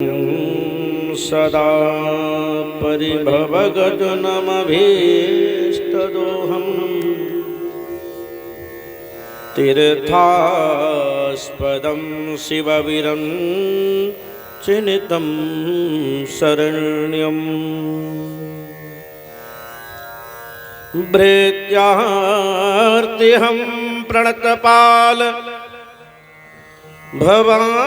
सदा परिभवगगनमभीष्टदोहम् तीर्थास्पदं शिववीरं चिन्तितं शरण्यम् भृत्यार्तिहं प्रणतपाल भवाब्धिपूतं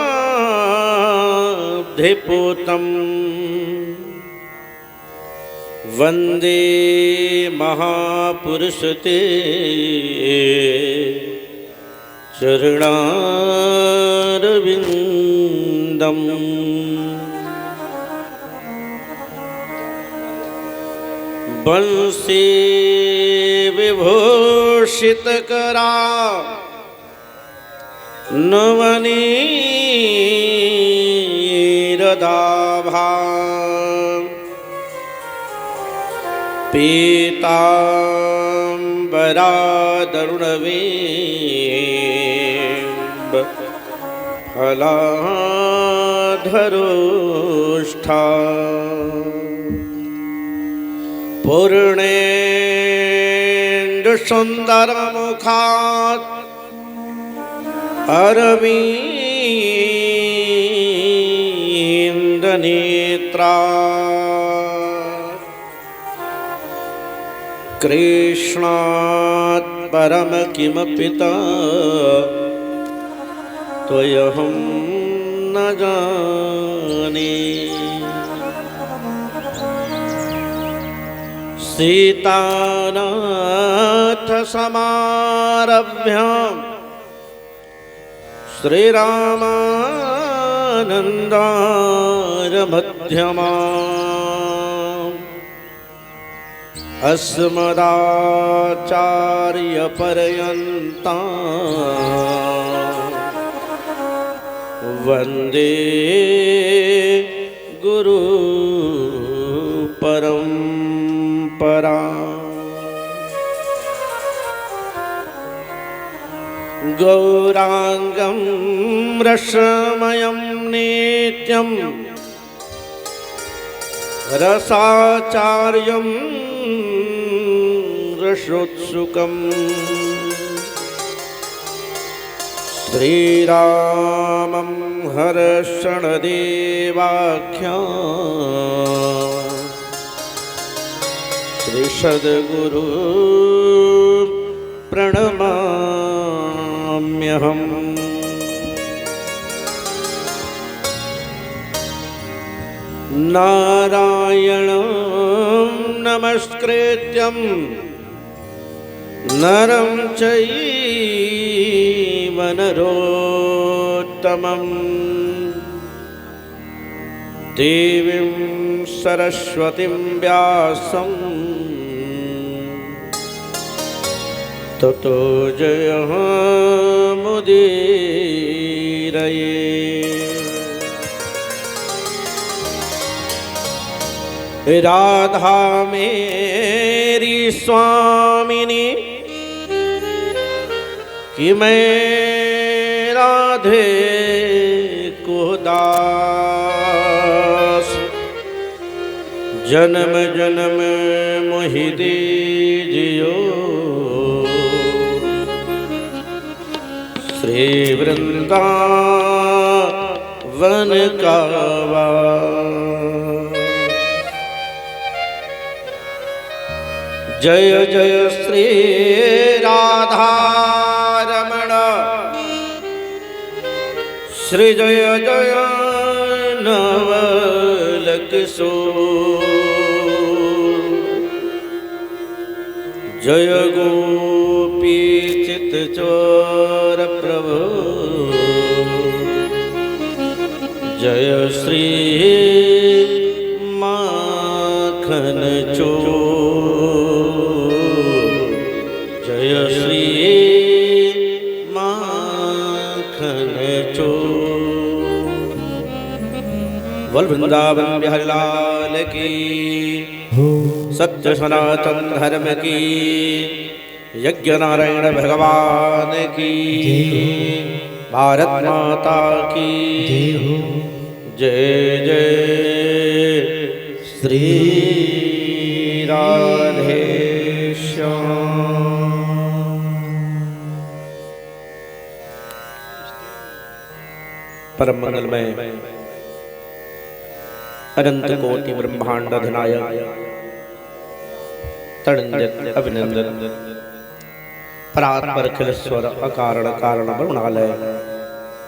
वन्दे महापुरुषते चरणारविन्दम्। बंसी विभूषितकरा नवनीरदाभा पीताम्बरादरुणवेब फलाधरोष्ठा पूर्णेन्दुसुन्दरमुखात् अरविन्दनेत्रा कृष्णात् परम किमपि त्वयहं न जाने। सीतानाथ समारभ्यां श्रीरामानन्दारमध्यमाम् अस्मदाचार्यपर्यन्तां वन्दे गुरुपरम्परा। गौरांगं रसमयं नित्यं रसाचार्यं रसोत्सुकं श्रीरामं हर्षणदेवाख्यां श्रीसद्गुरु प्रणमाम्यहम्। नारायणं नमस्कृत्यं नरं चैव नरोत्तमं देवीं सरस्वतीं व्यासं ततो जयमुदीरये। राधा मेरी स्वामिनी कि मैं राधे को दास, जन्म जन्म मोहि दीजियो श्री वृंदावन का वास। जय जय श्री राधा रमण, श्री जय जय नवल किशोर, जय गोपी चित चोर प्रभु, जय श्री माखन चोर, जय श्री माखन चोर। बोल वृंदावन बिहारी लाल की, सत्य सनातन धर्म की, यज्ञ नारायण भगवान की, भारत माता की जय जय श्री राधे श्याम। परम मंगलमय अनंत कोटि ब्रह्मांड अधिनायक तड़ंजट अभिनंदन परात्पर खिलेश्वर अकारण कारण वरुणालय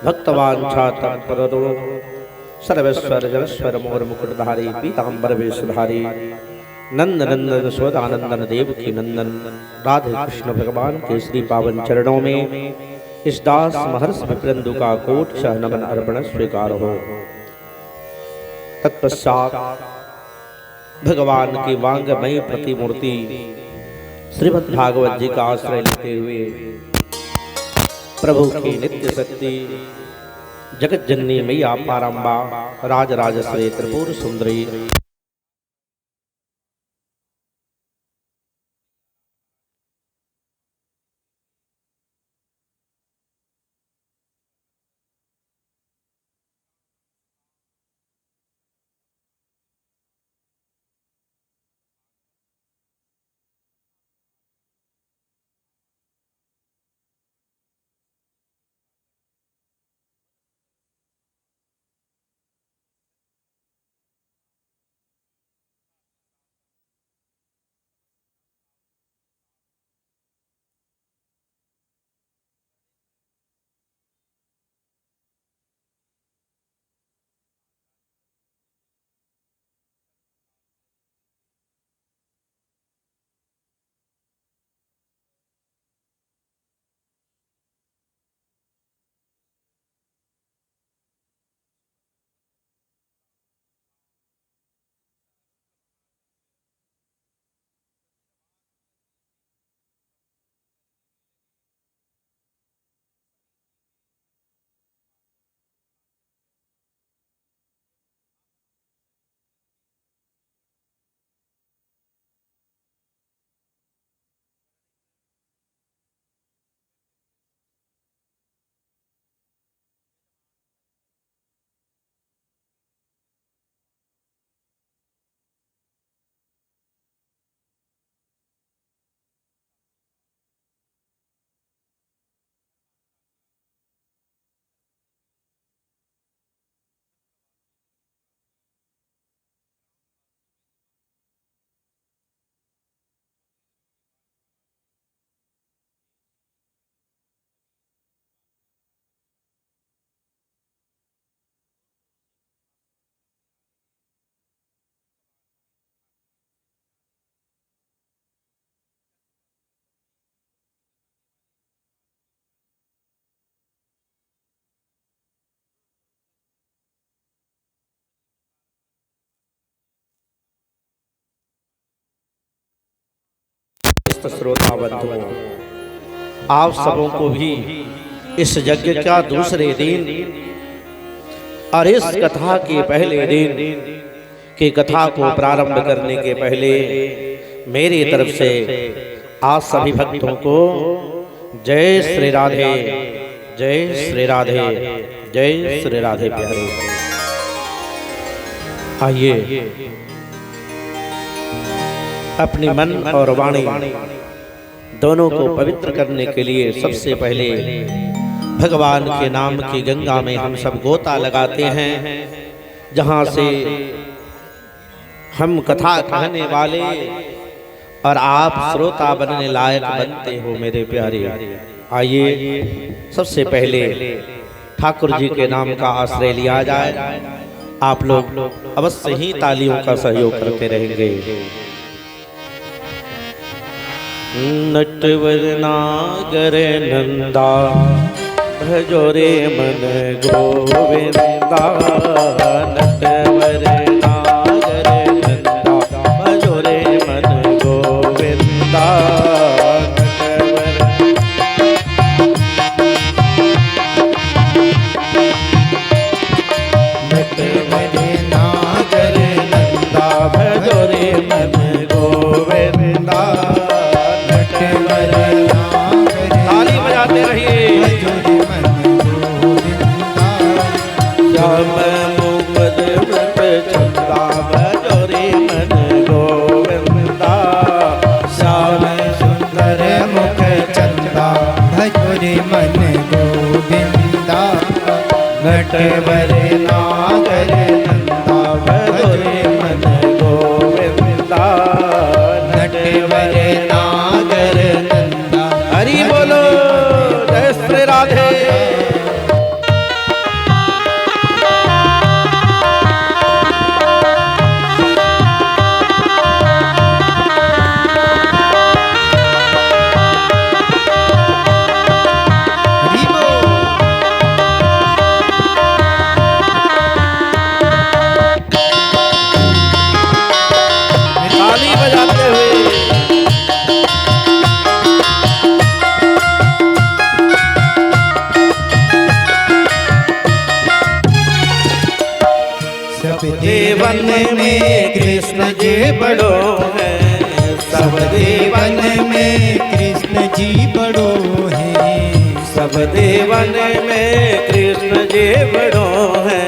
भक्तवांछा तत्परो सर्वेश्वर जलस्वर मोर मुकुटधारी पीतांबर वेशधारी नंद नंदन स्वदानंदन देव की नंदन राधे कृष्ण भगवान के श्री पावन चरणों में इस दास महर्ष विप्रंदु का कोट शह नमन अर्पण स्वीकार हो। तत्पश्चात भगवान की वांगमयी प्रतिमूर्ति श्रीमद् भागवत जी का आश्रय लेते हुए प्रभु की नित्य शक्ति जगत जननी मैया पारंबा राजराजश्री त्रिपुर सुंदरी श्रोता बंधुओं, आप सबों को भी इस यज्ञ का दूसरे दिन और इस कथा के पहले दिन की कथा को प्रारंभ करने के पहले मेरी तरफ से आप सभी भक्तों को जय श्री राधे, जय श्री राधे, जय श्री राधे प्यारे। आइए अपनी मन और वाणी दोनों को पवित्र करने के लिए सबसे पहले भगवान के नाम की गंगा में हम सब गोता लगाते हैं, जहाँ से हम कथा कहने वाले और आप श्रोता बनने लायक बनते हो मेरे प्यारे। आइए सबसे पहले ठाकुर जी के नाम का आश्रय लिया जाए। आप लोग अवश्य ही तालियों का सहयोग करते रहेंगे। नटवर नागर नंदा भजो रे मन गोविंदा, नटवर नागर नंदा भजो रे मन गोविंदा। नटवर नागर नंदा भजो रे मन गोविंदा। ताली बजाते रहिए। श्याम मुकुर चंदा भजो रे मन गोविंदा। श्याम सुंदर मुख चंदा भजो रे मन गोविंदा। नटवर नागर नंदा भजो रे मन गोविंदा। नटवर नागर नंदा। हरि बोलो, जय श्री राधे। देवन में कृष्ण जी बड़ो है। सब देवन में कृष्ण जी बड़ो है। सब देवन में कृष्ण जी बड़ो है।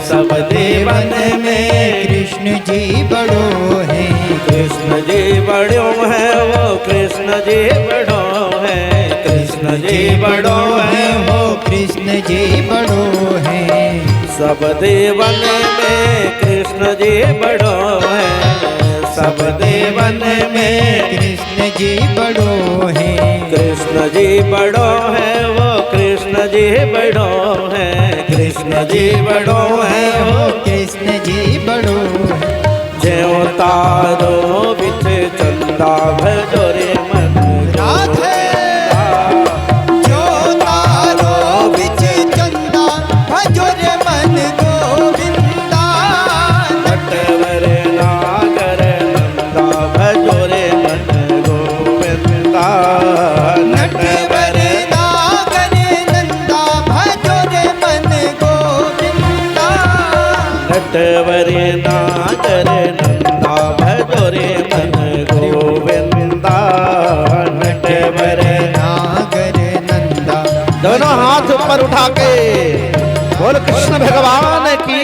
सब देवन में कृष्ण जी बड़ो है। कृष्ण जी बड़ो है, वो कृष्ण जी बड़ो है। कृष्ण जी बड़ो है, वो कृष्ण जी बड़ो है। सब देवन में कृष्ण जी बड़ो है। सब देवन में कृष्ण जी बड़ो है। कृष्ण जी बड़ो है, वो कृष्ण जी बड़ो है। कृष्ण जी बड़ो है, वो कृष्ण जी बड़ो है। ज्यों तारो बिच चंदा भजो रे मन राधे। ज्यों तारो बिच चंदा भजो रे मन गोविंदा। नटवर नागर नंदा भजो रे मन गोविंदा। नटवर नागर नंदा भजो रे मन गोविंदा। नटवर नागर नंदा भजो रे मन गोविंदा। नटवर नागर नंदा। दोनों हाथ ऊपर उठा के बोल कृष्ण भगवान की।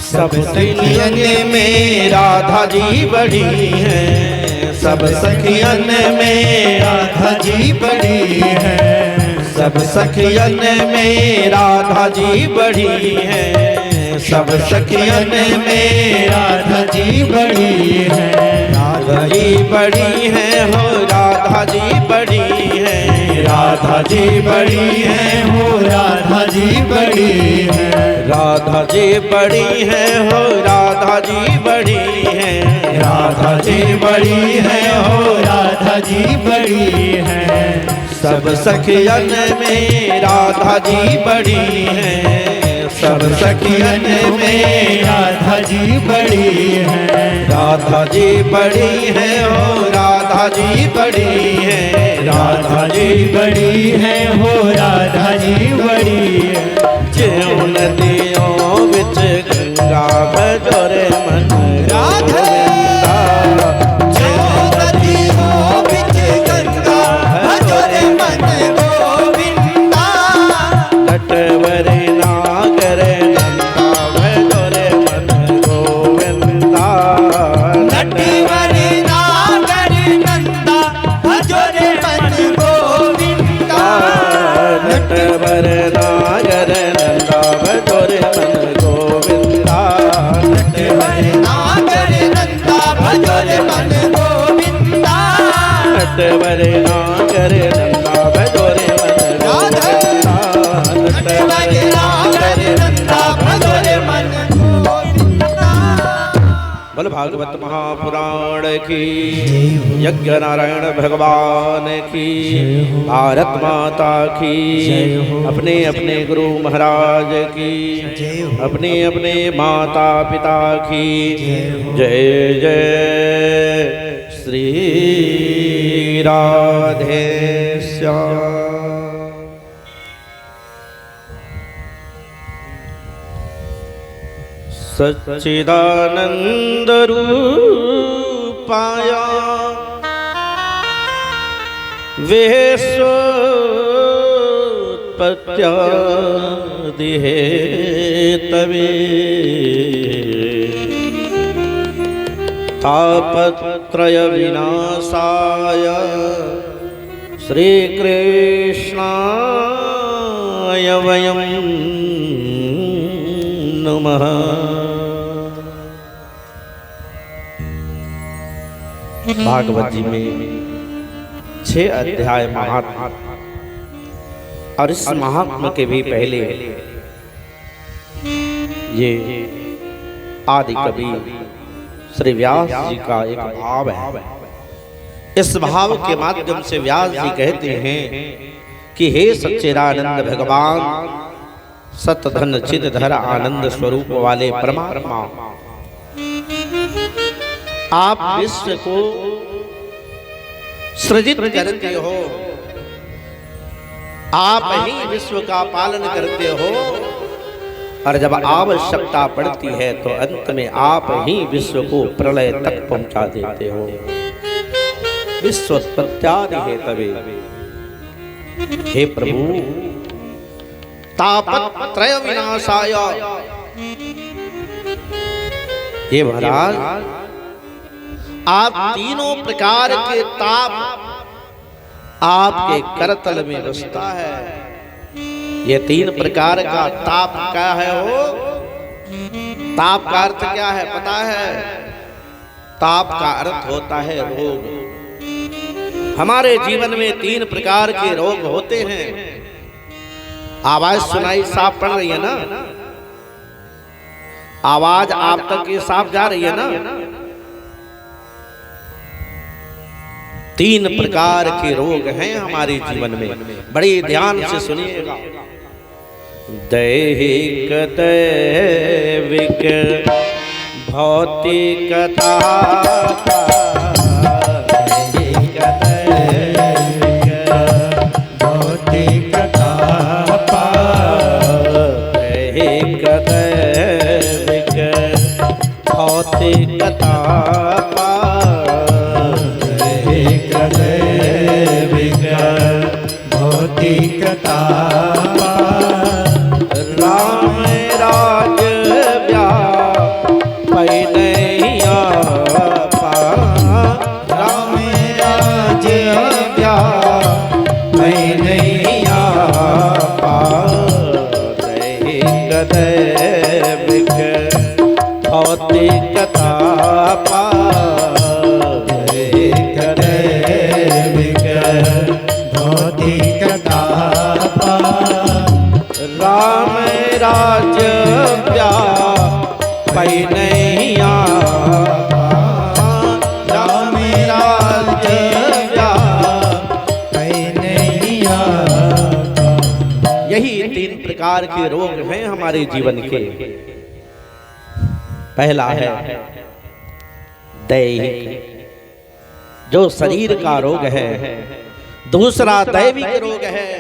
सब सखियन में राधा जी बड़ी है। सब सखियन में राधा जी बड़ी है। सब सखियन में राधा जी बड़ी है। सब सखियन में राधा जी बड़ी है। राधा जी बड़ी है, हो राधा जी बड़ी है। राधा जी बड़ी है, हो राधा जी बड़ी है। राधा जी बड़ी है, हो राधा जी बड़ी है। राधा जी बड़ी है, हो राधा जी बड़ी है। सब सखियन में राधा जी बड़ी है। सब सखियन में राधा जी बड़ी है। राधा जी बड़ी है, हो राधा जी बड़ी है। राधा जी बड़ी है, हो राधा जी बड़ी है। ज्यों नदियों बिच गंगा भजो रे मन गोविंदा। ज्यों नदियों बिच गंगा भजो रे मन गोविंदा। नटवर नागर नंदा भजो रे मन गोविंदा। नटवर नागर नंदा भजो रे मन गोविंदा। नटवर नागर बोल भागवत महापुराण की, यज्ञ नारायण भगवान की, भारत माता की, अपने अपने गुरु महाराज की, अपने अपने माता पिता की जय जय श्री राधे श्याम। सच्चिदानंद रूपाया विश्वोत्पत्त्यादि हेतवे तापत्रय विनाशाय श्री कृष्णाय वयं नमः। भागवत जी में 6 अध्याय महात्मा, और इस महात्मा के भी पहले ये आदि कवि श्री व्यास जी का एक भाव है। इस भाव के माध्यम से व्यास जी कहते हैं कि हे सच्चिदानंद भगवान, सत धन चित धर आनंद स्वरूप वाले परमात्मा, आप विश्व को सृजित करते हो, आप ही विश्व का पालन करते हो, और जब आवश्यकता पड़ती है तो अंत में आप ही विश्व को प्रलय तक पहुंचा देते हो। विश्वोत्पत्त्यादि हेतवे, हे प्रभु, तापत्रय विनाशाय, हे महाराज, आप तीनों प्रकार के ताप आपके करतल में बसता है। ये 3 प्रकार का ताप क्या है? हो ताप का अर्थ क्या है पता है? ताप का अर्थ होता है रोग। हमारे जीवन में 3 प्रकार के रोग होते हैं। आवाज सुनाई साफ पड़ रही है ना? आवाज आप तक ये साफ जा रही है ना? 3 प्रकार के रोग हैं हमारे जीवन में, बड़े ध्यान से सुनिएगा। दैहिक दैविक भौतिकता, दैहिक दैविक भौतिकता, दैहिक दैविक भौतिकता, भौतिकता, राम राज व्यापै नैया पा, राम राज व्यापै नैया पा, दैहिक दैविक भौतिकता पा, दैहिक दैविक भौतिकता पा, राम राज व्यापै नैया पा, राम राज व्यापै नैया पा। यही 3 प्रकार के रोग हैं हमारे जीवन के। पहला है दैहिक, जो शरीर का रोग है। दूसरा दैविक रोग है,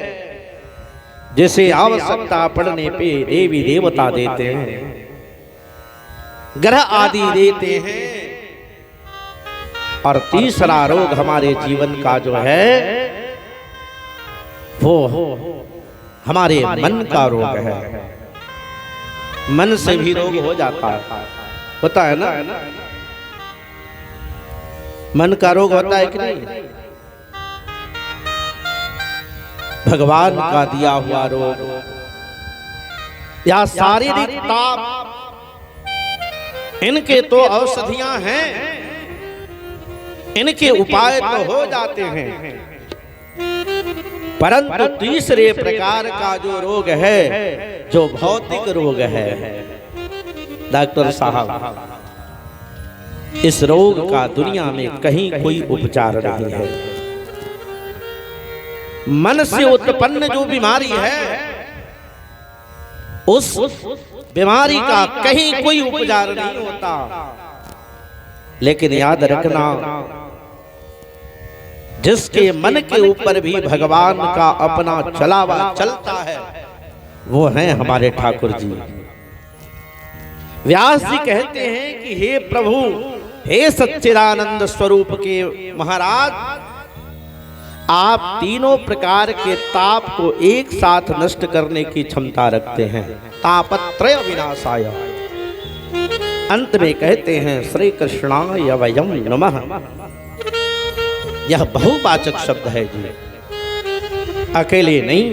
जिसे आवश्यकता पड़ने पे देवी देवता देते हैं, ग्रह आदि देते हैं। और तीसरा रोग हमारे जीवन का जो है वो हमारे मन का रोग है। मन से भी रोग हो जाता है, होता है ना? मन का रोग होता है कि नहीं? भगवान का दिया हुआ रोग या शारीरिक ताप, इनके तो औषधियां हैं, इनके उपाय तो हो जाते हैं, परंतु तीसरे प्रकार का जो रोग है, जो भौतिक रोग है, डॉक्टर साहब इस रोग का दुनिया में कहीं कोई उपचार नहीं है। मन से उत्पन्न जो बीमारी है, उस बीमारी का कहीं कोई उपचार नहीं होता। लेकिन याद रखना, जिसके मन के ऊपर भी भगवान का अपना चलावा चलता है, वो हैं हमारे ठाकुर जी। व्यास जी कहते हैं कि हे प्रभु, हे सच्चिदानंद स्वरूप के महाराज, आप तीनों प्रकार के ताप को एक साथ नष्ट करने की क्षमता रखते हैं। तापत्रय विनाशाय। अंत में कहते हैं श्री कृष्णाय वयम नमः। यह बहुवाचक शब्द है जी, अकेले नहीं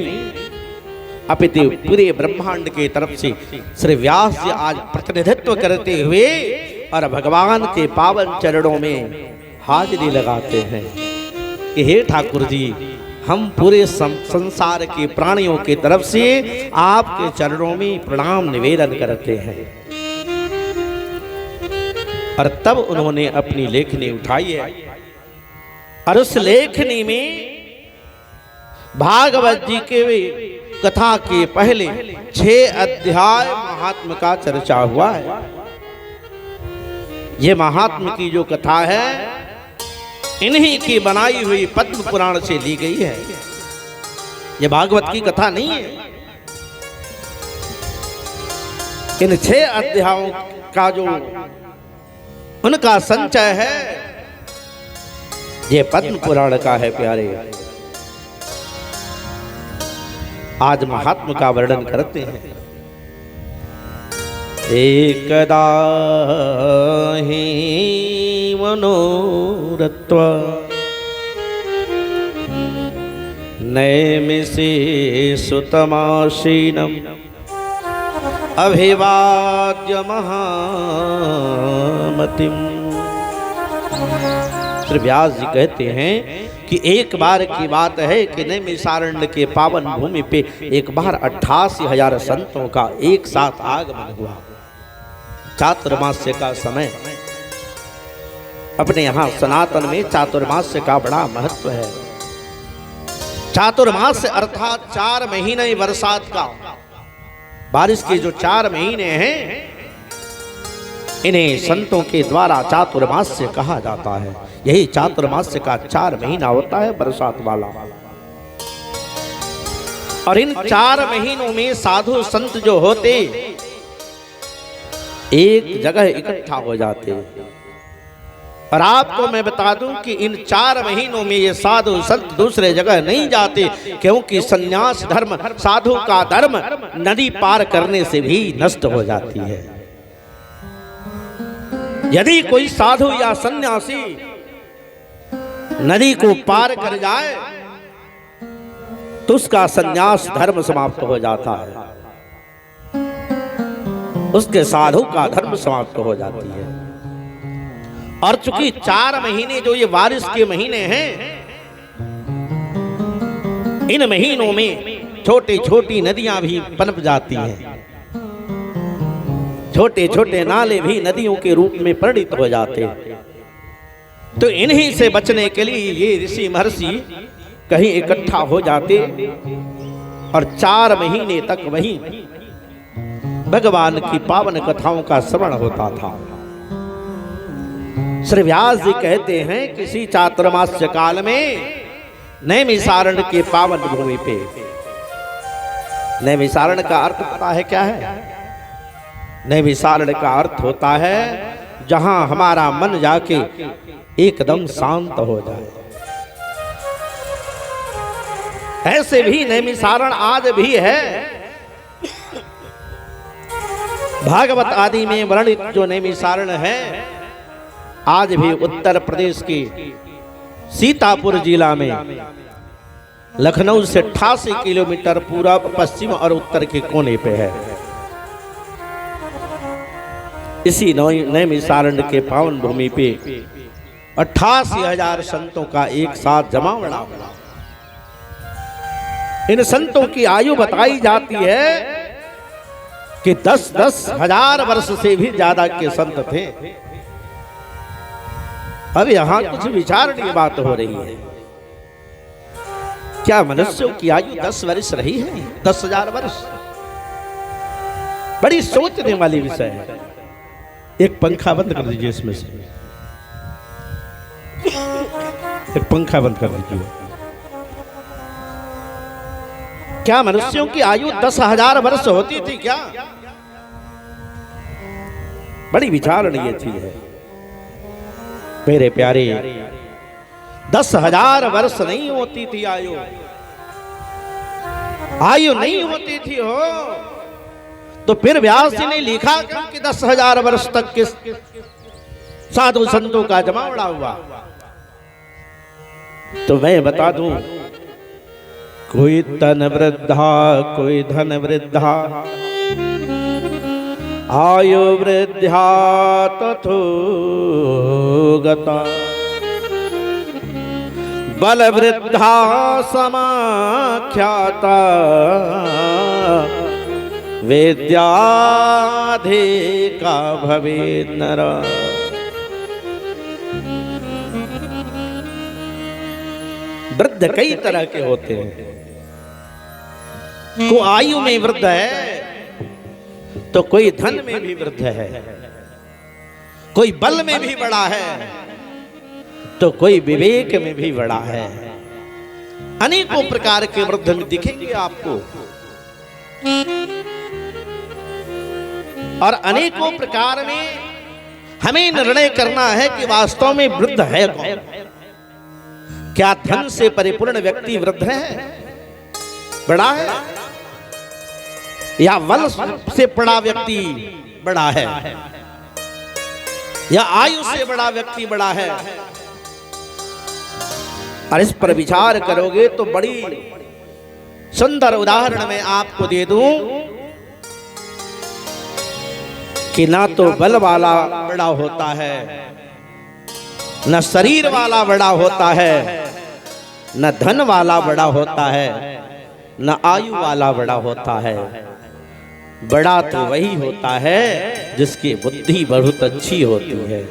अपितु पूरे ब्रह्मांड के तरफ से श्री व्यास जी आज प्रतिनिधित्व करते हुए और भगवान के पावन चरणों में हाजिरी लगाते हैं कि हे ठाकुर जी, हम पूरे संसार के प्राणियों की तरफ से आपके चरणों में प्रणाम निवेदन करते हैं। और तब उन्होंने अपनी लेखनी उठाई है और उस लेखनी में भागवत जी के कथा के पहले 6 अध्याय महात्म का चर्चा हुआ है। ये महात्म की जो कथा है, इन्हीं की बनाई हुई पद्म पुराण से ली गई है। ये भागवत की कथा नहीं है। इन 6 अध्यायों का जो उनका संचय है, ये पद्म पुराण का है प्यारे। आज महात्मा का वर्णन करते हैं। एकदा ही मनोरत्व नैमिषे सुतमासीनम् अभिवाद्य महामतिम्। श्री व्यास जी कहते हैं कि एक बार की बात है कि नैमिषारण्य के पावन भूमि पे एक बार 88,000 संतों का एक साथ आगमन हुआ। चातुर्मास्य का समय, अपने यहाँ सनातन में चातुर्मास्य का बड़ा महत्व है। चातुर्मास्य अर्थात 4 महीने बरसात का, बारिश के जो 4 महीने हैं, इन्हें संतों के द्वारा चातुर्मास्य कहा जाता है। यही चातुर्मास्य का 4 महीना होता है बरसात वाला। और इन 4 महीनों में साधु संत जो होते एक जगह इकट्ठा हो जाते। और आपको मैं बता दूं कि इन 4 महीनों में ये साधु संत दूसरे जगह नहीं जाते, क्योंकि संन्यास धर्म, साधु का धर्म नदी पार करने से भी नष्ट हो जाती है। यदि कोई साधु या सन्यासी नदी को पार कर जाए तो उसका सन्यास धर्म समाप्त हो जाता है, उसके साधु का धर्म समाप्त हो जाती है। और चूंकि 4 महीने जो ये बारिश के महीने हैं, इन महीनों में छोटी छोटी नदियां भी पनप जाती हैं, छोटे छोटे नाले भी नदियों के रूप में परिणित हो जाते। तो इन्हीं से बचने के लिए ये ऋषि महर्षि कहीं इकट्ठा हो जाते और 4 महीने तक वहीं भगवान की पावन कथाओं का श्रवण होता था। श्री व्यास जी कहते हैं किसी चातुर्मास्य काल में नैमिषारण्य के पावन भूमि पे, नैमिषारण्य का अर्थ पता है क्या है? नैमिषारण्य का अर्थ होता है जहां हमारा मन जाके एकदम शांत हो जाए। ऐसे भी नैमिषारण्य आज भी है। भागवत आदि में वर्णित जो नैमिषारण्य है, आज भी उत्तर प्रदेश की सीतापुर जिला में लखनऊ से 88 किलोमीटर पूर्व, पश्चिम और उत्तर के कोने पे है। इसी नैमिषारण्य के पावन भूमि पे 88,000 संतों का एक साथ जमावड़ा हुआ। इन संतों की आयु बताई जाती है कि 10-10 हजार वर्ष से भी ज्यादा के संत थे। अब यहाँ कुछ विचारणीय बात हो रही है। क्या मनुष्यों की आयु 10 वर्ष रही है? 10,000 वर्ष? बड़ी सोचने वाली विषय है। एक पंखा बंद कर दीजिए इसमें से, एक पंखा बंद कर दीजिए। क्या मनुष्यों की आयु 10,000 वर्ष होती थी क्या? बड़ी विचारणीय चीज है मेरे प्यारे। 10,000 वर्ष नहीं होती थी आयु, आयु नहीं होती थी हो तो फिर व्यास जी ने लिखा कि 10,000 वर्ष तक के साधु संतों का जमावड़ा हुआ। तो मैं बता दूं, कोई तन वृद्धा कोई धन वृद्धा, आयु वृद्धा तथो गता, बल वृद्धा समाख्याता, विद्याधिका भवेत् नरा। वृद्ध कई तरह के होते हैं। को आयु में वृद्ध है तो कोई धन में भी वृद्ध है, कोई बल में भी बड़ा है तो कोई विवेक में भी बड़ा है। अनेकों प्रकार के वृद्ध में दिखेंगे आपको, और अनेकों प्रकार में हमें निर्णय करना है कि वास्तव में वृद्ध है कौन। क्या धन से परिपूर्ण व्यक्ति वृद्ध है, बड़ा है, या बल से बड़ा व्यक्ति बड़ा है, या आयु से बड़ा व्यक्ति बड़ा है? और इस पर विचार करोगे तो बड़ी सुंदर उदाहरण मैं आपको दे दूं कि ना तो बल वाला बड़ा होता है, न शरीर वाला बड़ा होता है, न धन वाला बड़ा होता है, न आयु वाला बड़ा होता है। बड़ा तो वही होता है जिसकी बुद्धि बहुत अच्छी होती है।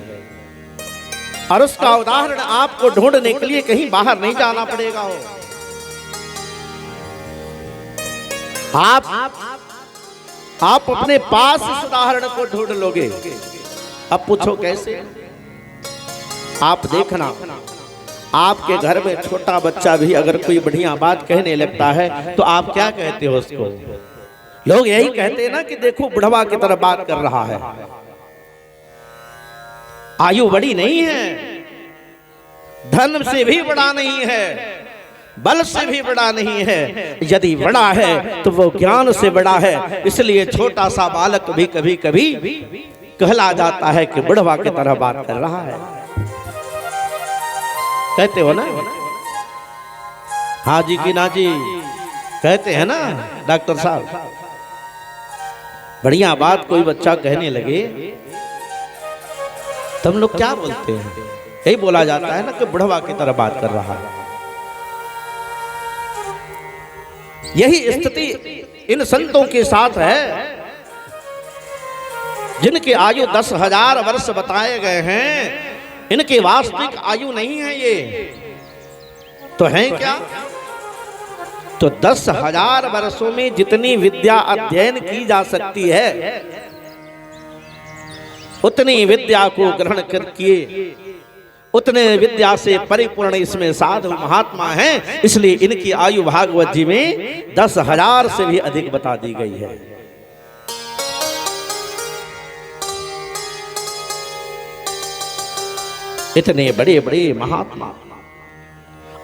और उसका उदाहरण आपको ढूंढने के लिए कहीं बाहर नहीं जाना पड़ेगा हो। आप अपने पास इस उदाहरण को ढूंढ लोगे। अब पूछो कैसे? आप देखना, आपके घर में छोटा बच्चा भी अगर कोई बढ़िया बात कहने लगता है तो आप क्या कहते हो उसको? लोग यही कहते हैं ना कि देखो बुढ़वा की तरह बात कर रहा है। आयु बड़ी नहीं है, धन से भी बड़ा नहीं है, बल से भी बड़ा नहीं है। यदि बड़ा है तो वो ज्ञान से बड़ा है। इसलिए छोटा सा बालक भी कभी कभी कहला जाता है कि बुढ़वा की तरह बात कर रहा है। कहते हो ना? हाँ जी कि ना जी कहते हैं ना डॉक्टर साहब। बढ़िया बात कोई बच्चा कहने लगे तो हम लोग क्या बोलते हैं? यही बोला जाता है ना कि बुढ़वा की तरह बात कर रहा है। यही स्थिति इन संतों के साथ है जिनकी आयु 10,000 वर्ष बताए गए हैं। इनकी वास्तविक आयु नहीं है ये, तो है क्या? तो 10,000 वर्षों में जितनी विद्या अध्ययन की जा सकती है उतनी विद्या को ग्रहण करके उतने विद्या से परिपूर्ण इसमें साधु महात्मा हैं। इसलिए इनकी आयु भागवत जी में 10,000 से भी अधिक बता दी गई है। इतने बड़े बड़े महात्मा,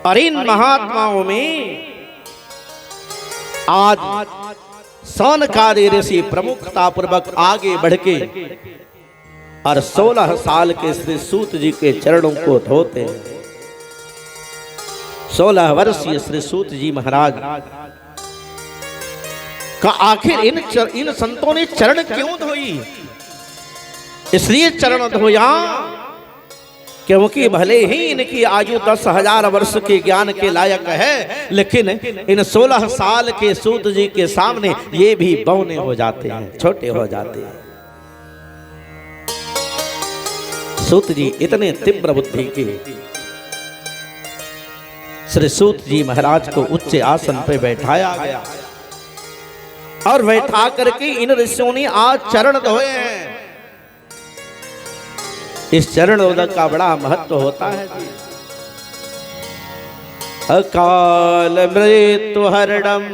और इन महात्माओं में आज सौनकादि ऋषि प्रमुखता पूर्वक आगे बढ़ के और 16 साल के श्री सूत जी के चरणों को धोते हैं। 16 वर्षीय श्री सूत जी महाराज का आखिर इन संतों ने चरण क्यों धोई? इसलिए चरण धोया क्योंकि भले ही इनकी आयु 10,000 वर्ष के ज्ञान के लायक है, लेकिन इन 16 साल के सूत जी के सामने ये भी बौने हो जाते हैं, छोटे हो जाते हैं। सूत जी इतने तीव्र बुद्धि के श्री सूत जी महाराज को उच्च आसन पे बैठाया गया और बैठा करके इन ऋषियों ने आज चरण धोए हैं। इस चरण उदक का बड़ा महत्व होता है जी। अकाल मृत्यु हरणम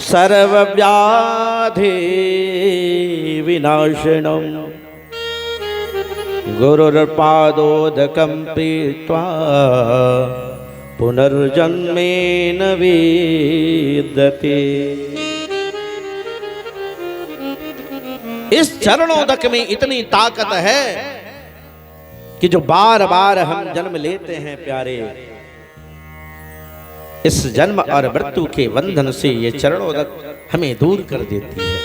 सर्व व्याधि विनाशनम गुरुर्पादोदकं पीत्वा पुनर्जन्मेन विद्यते। इस चरणोदक में इतनी ताकत है कि जो बार बार हम जन्म लेते हैं प्यारे, इस जन्म और मृत्यु के बंधन से ये चरणोदक हमें दूर कर देती है।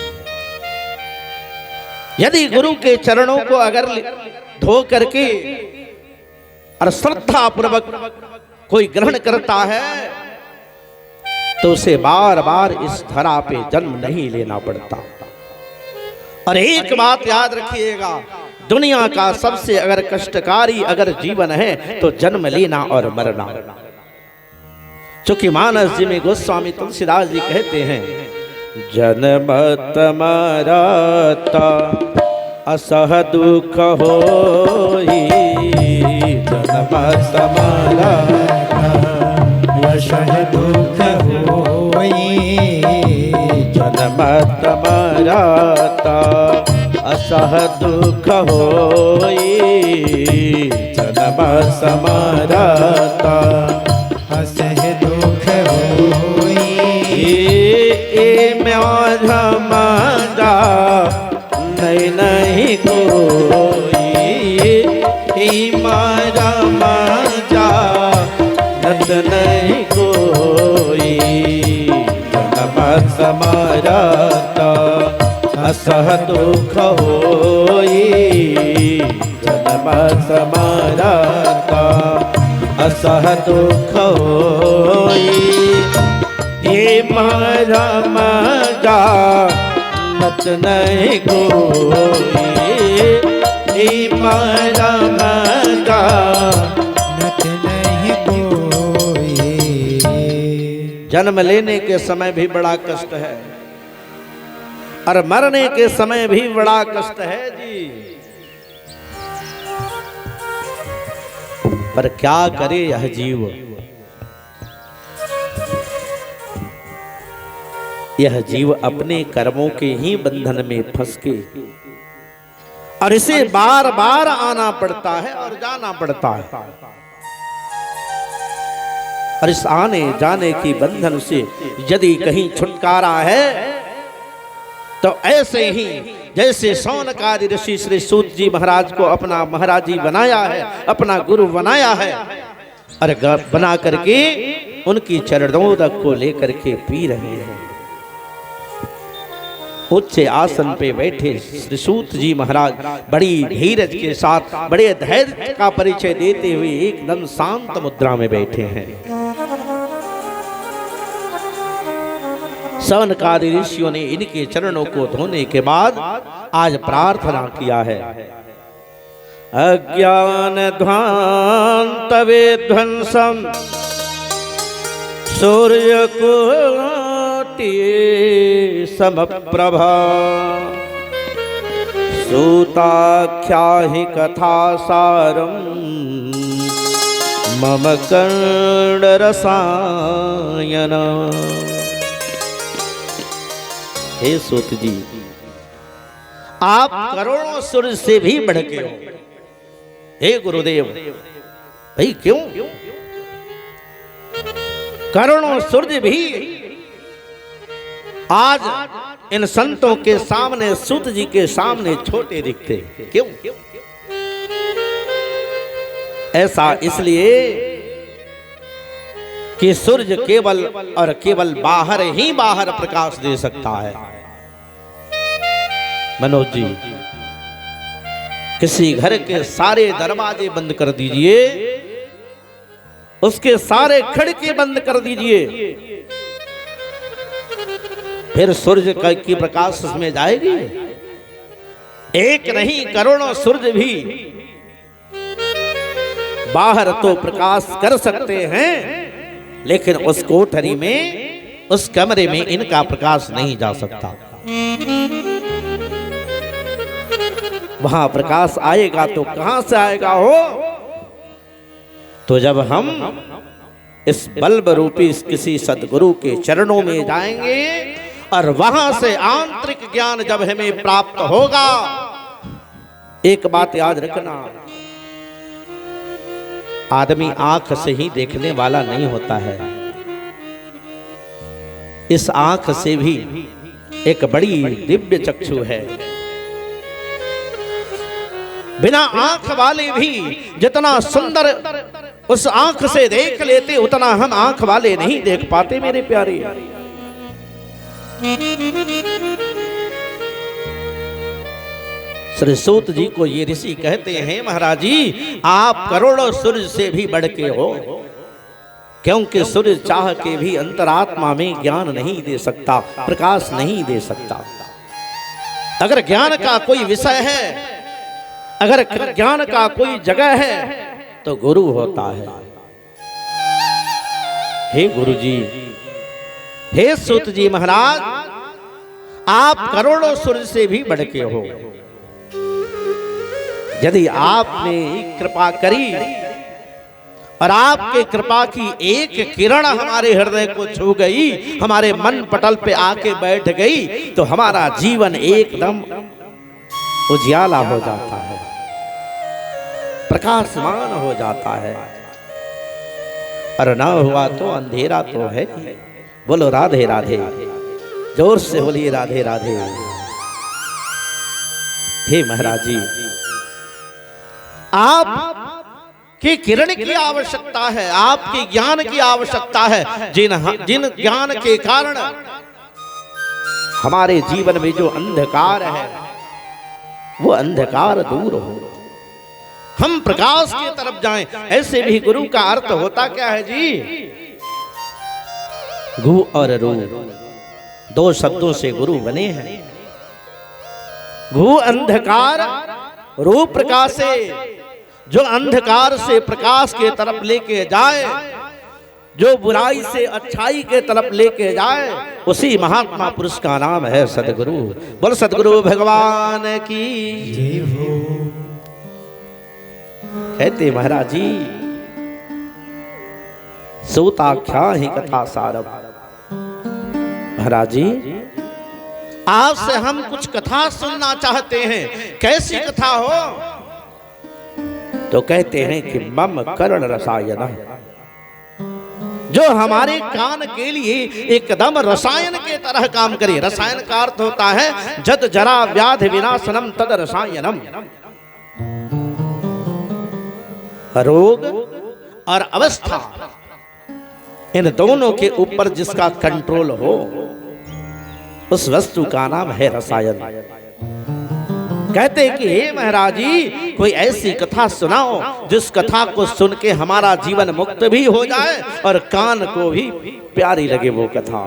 यदि गुरु के चरणों को अगर धो करके और श्रद्धा पूर्वक कोई ग्रहण करता है तो उसे बार बार इस धरा पे जन्म नहीं लेना पड़ता। और एक बात याद रखिएगा, दुनिया का सबसे अगर कष्टकारी अगर जीवन है तो जन्म लेना और मरना। चूंकि मानस जी में गोस्वामी तुलसीदास जी कहते हैं, जन्म मरता असह दुख होई, जन्म मरता असह दुख होई, जन्म मरता असह दुख होई, जन्म मरता असह दुख होई। म्यारा मारा नहीं नहीं कोई, मारा मारा नत नहीं कोई, जन्म समारता असह दुख होई, जन्म समारता असह दुख होई। ये मारा मारा नत नहीं कोई, ये मारा मारा नत नहीं कोई। जन्म लेने के समय भी बड़ा कष्ट है और मरने के समय भी बड़ा कष्ट है जी। पर क्या करे यह जीव, यह जीव अपने कर्मों के ही बंधन में फंस के और इसे बार बार आना पड़ता है और जाना पड़ता है। और इस आने जाने की बंधन से यदि कहीं छुटकारा है तो ऐसे ही जैसे शौनकादि ऋषि श्री सूत जी महाराज को अपना महाराजी बनाया है, अपना गुरु बनाया है और बना करके उनकी चरणोदक को लेकर के पी रहे हैं। उच्च आसन पे बैठे श्री सूत जी महाराज बड़ी धीरज के साथ बड़े धैर्य का परिचय देते हुए एकदम शांत मुद्रा में बैठे हैं। शौनकादि ऋषियों ने इनके चरणों को धोने के बाद आज प्रार्थना किया है, अज्ञान ध्वांत विध्वंसम सूर्य कोटि समप्रभा, सूताख्या हि कथा सारम मम कर्ण रसायन। हे सूत जी, आप करोड़ों सूर्य से भी बढ़ के हो। हे गुरुदेव, भाई क्यों? करोड़ों सूर्य भी आज इन संतों के सामने, सूत जी के सामने छोटे दिखते, क्यों? ऐसा इसलिए कि सूर्य केवल और केवल बाहर ही बाहर प्रकाश दे सकता है। मनोज जी, किसी घर के सारे दरवाजे बंद कर दीजिए, उसके सारे खिड़की बंद कर दीजिए, फिर सूर्य की प्रकाश उसमें जाएगी? एक नहीं, करोड़ों सूर्य भी बाहर तो प्रकाश कर सकते हैं, लेकिन उस कोठरी में, उस कमरे में इनका प्रकाश नहीं जा सकता। वहां प्रकाश आएगा तो कहां से आएगा हो? तो जब हम इस बल्ब रूपी किसी सदगुरु के चरणों में जाएंगे और वहां से आंतरिक ज्ञान जब हमें प्राप्त होगा, एक बात याद रखना, आदमी आंख से ही देखने वाला नहीं होता है। इस आंख से भी एक बड़ी दिव्य चक्षु है। बिना आंख वाले भी जितना सुंदर उस आंख से देख लेते, उतना हम आंख वाले नहीं देख पाते मेरे प्यारे। श्री सूत जी को ये ऋषि कहते हैं, महाराज जी आप करोड़ों सूर्य से भी बढ़ के हो, क्योंकि सूर्य चाह के भी अंतरात्मा में ज्ञान नहीं दे सकता, प्रकाश नहीं दे सकता। अगर ज्ञान का कोई विषय है, अगर ज्ञान का कोई जगह है, तो गुरु होता है। हे गुरु जी, हे सूत जी महाराज, आप करोड़ों सूर्य से भी बढ़ के हो। यदि आपने कृपा करी और आपके कृपा की एक किरण हमारे हृदय को छू गई, हमारे मन पटल पे आके बैठ गई, तो हमारा जीवन एकदम उजियाला हो जाता है, प्रकाशमान हो जाता है। और ना हुआ तो अंधेरा तो है। बोलो राधे राधे, जोर से बोलिए राधे राधे। हे महाराज जी, आप की किरण की आवश्यकता है, आपके ज्ञान की आवश्यकता है। जिन ज्ञान के कारण हमारे जीवन में जो अंधकार है, वो अंधकार दूर हो, हम प्रकाश की तरफ जाएं। ऐसे भी गुरु का अर्थ होता क्या है जी? गु और रू, दो शब्दों से गुरु बने हैं। गु अंधकार, रू प्रकाशे। जो अंधकार से प्रकाश के तरफ लेके जाए, जो बुराई से अच्छाई के तरफ लेके जाए, उसी महात्मा पुरुष का नाम है सदगुरु। बोल सदगुरु भगवान की जय हो। कहते महाराज जी, सूताख्या ही कथा सारम। महाराज जी, आज से हम कुछ कथा सुनना चाहते हैं। कैसी कथा हो? तो कहते हैं कि मम कर्ण रसायन, जो हमारे कान के लिए एकदम रसायन के तरह काम करे। रसायन का अर्थ होता है जद जरा व्याधि विनाशनम तद रसायनम। रोग और अवस्था, इन दोनों के ऊपर जिसका कंट्रोल हो, उस वस्तु का नाम है रसायन। कहते कि हे महाराज जी, कोई ऐसी कथा सुनाओ जिस कथा को सुन के हमारा जीवन मुक्त भी हो जाए और कान को भी प्यारी लगे वो कथा।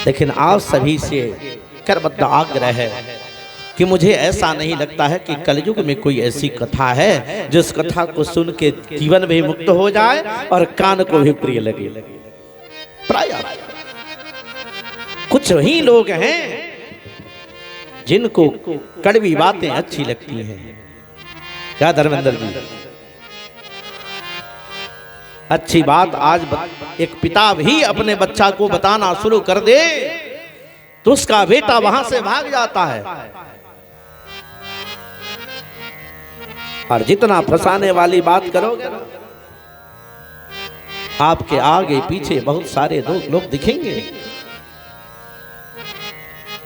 लेकिन आप सभी से करबद्ध आग्रह है कि मुझे ऐसा नहीं लगता है कि कलयुग में कोई ऐसी कथा है जिस कथा को सुन के जीवन भी मुक्त हो जाए और कान को भी प्रिय लगे। प्राय कुछ ही लोग हैं जिनको कड़वी बातें अच्छी लगती हैं। क्या धर्मेंद्र जी? अच्छी बात आज एक पिता भी अपने बच्चा को बताना शुरू कर दे तो उसका बेटा वहां से भाग जाता है। और जितना फंसाने वाली बात करोगे, आपके आगे पीछे बहुत सारे लोग दिखेंगे।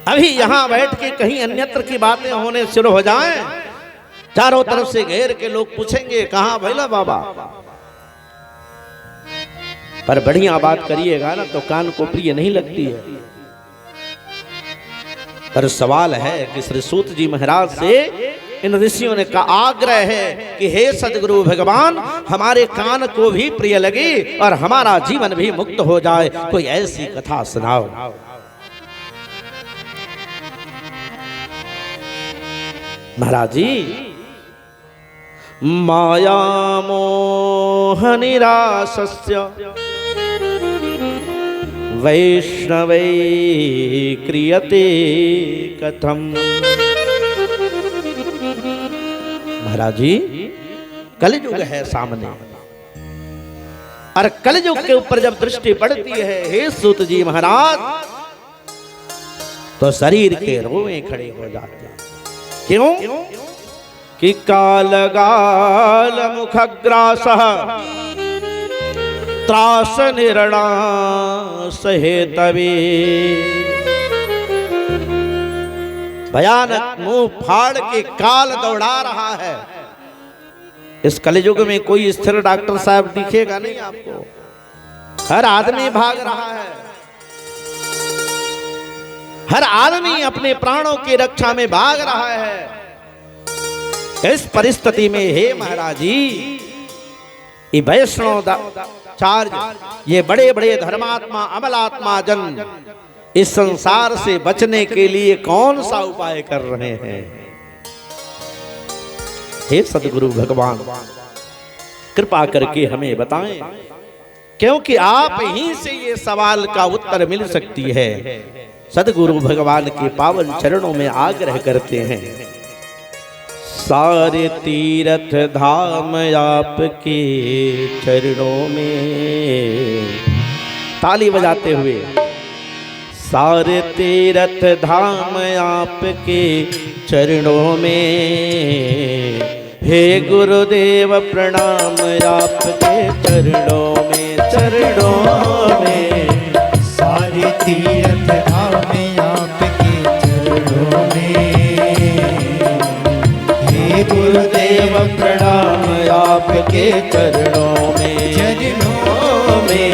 अभी यहां बैठ के कहीं अन्यत्र की बातें होने शुरू हो जाएं, चारों तरफ से घेर के लोग पूछेंगे कहां भैला बाबा। पर बढ़िया बात करिएगा ना तो कान को प्रिय नहीं लगती है। पर सवाल है कि श्री सूत जी महाराज से इन ऋषियों ने का आग्रह है कि हे सदगुरु भगवान, हमारे कान को भी प्रिय लगे और हमारा जीवन भी मुक्त हो जाए, कोई ऐसी कथा सुनाओ। महाराज जी, माया मोह निरासस्य वैष्णवै क्रियते कथम। महाराज जी, कलयुग है सामने, और कलयुग के ऊपर जब दृष्टि पड़ती है हे सूत जी महाराज, तो शरीर के रोए खड़े हो जाते हैं। क्यों? कि कालगाल मुखग्रासः त्रास निर्णा सहेतवे। भयानक मुंह फाड़ के काल दौड़ा रहा है। इस कलयुग में कोई स्थिर डॉक्टर साहब दिखेगा नहीं आपको, हर आदमी भाग रहा है, हर आदमी अपने प्राणों की रक्षा में भाग रहा है। इस परिस्थिति में हे महाराज जी, ये वैष्णवाचार्य, ये बड़े बड़े धर्मात्मा अमलात्मा जन इस संसार से बचने के लिए कौन सा उपाय कर रहे हैं? हे सदगुरु भगवान, कृपा करके हमें बताएं, क्योंकि आप ही से ये सवाल का उत्तर मिल सकती है। सदगुरु भगवान के पावन चरणों में आग्रह करते हैं। सारे तीर्थ धाम आपके चरणों में, ताली बजाते हुए, सारे तीर्थ धाम आपके चरणों में, हे गुरुदेव प्रणाम आपके चरणों में, चरणों में। सारे तीर्थ धाम आपके चरणों में, हे गुरुदेव प्रणाम आपके चरणों में, चरणों में,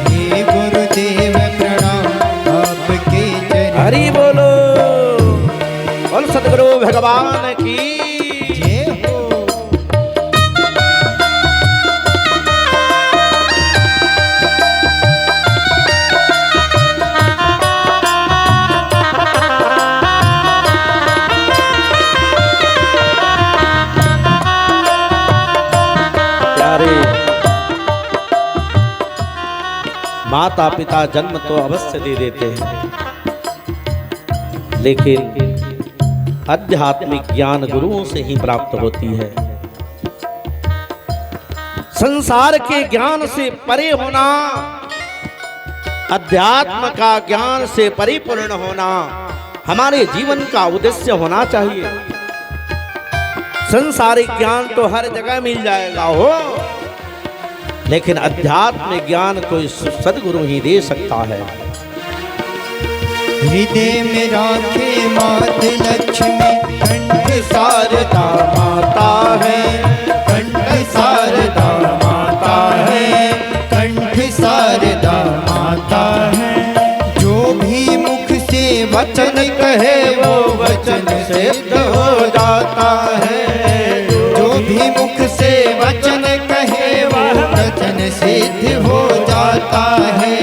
हे गुरुदेव प्रणाम आपके चरणों। हरि बोलो, बोल सदगुरु भगवान की जय हो। माता पिता जन्म तो अवश्य दे देते हैं, लेकिन आध्यात्मिक ज्ञान गुरुओं से ही प्राप्त होती है। संसार के ज्ञान से परे होना, अध्यात्म का ज्ञान से परिपूर्ण होना हमारे जीवन का उद्देश्य होना चाहिए। संसारिक ज्ञान तो हर जगह मिल जाएगा हो, लेकिन अध्यात्मिक ज्ञान कोई सदगुरु ही दे सकता है। हृदय में राखे मात लक्ष्मी, कंठ शारदा माता है, कंठ शारदा माता है, कंठ शारदा माता है। जो भी मुख से वचन कहे वो वचन सिद्ध हो जाता है। जो भी मुख से वचन कहे वह वचन सिद्ध हो जाता है,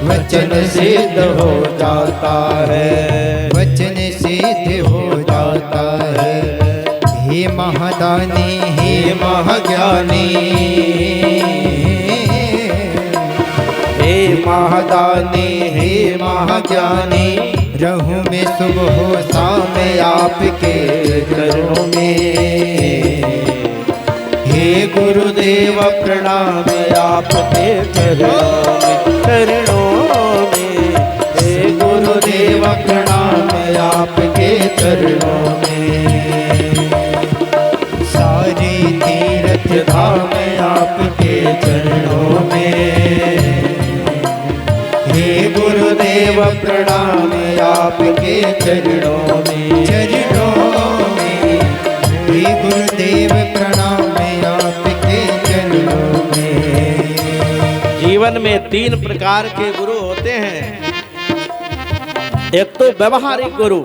वचन सिद्ध हो जाता है, वचन सिद्ध हो जाता है। हे महादानी, हे महाज्ञानी, हे महादानी, हे महाज्ञानी, रहूं मैं सुबह शाम आपके चरणों में। हे गुरुदेव प्रणाम आपके चरणों में, चरणों में। हे गुरुदेव प्रणाम आपके चरणों में। सारे तीर्थ धाम आपके चरणों में, हे गुरुदेव प्रणाम आपके चरणों में, चरणों में, हे गुरुदेव प्रणाम आपके चरणों में। जीवन में 3 प्रकार के गुरु होते हैं। एक तो व्यवहारिक गुरु,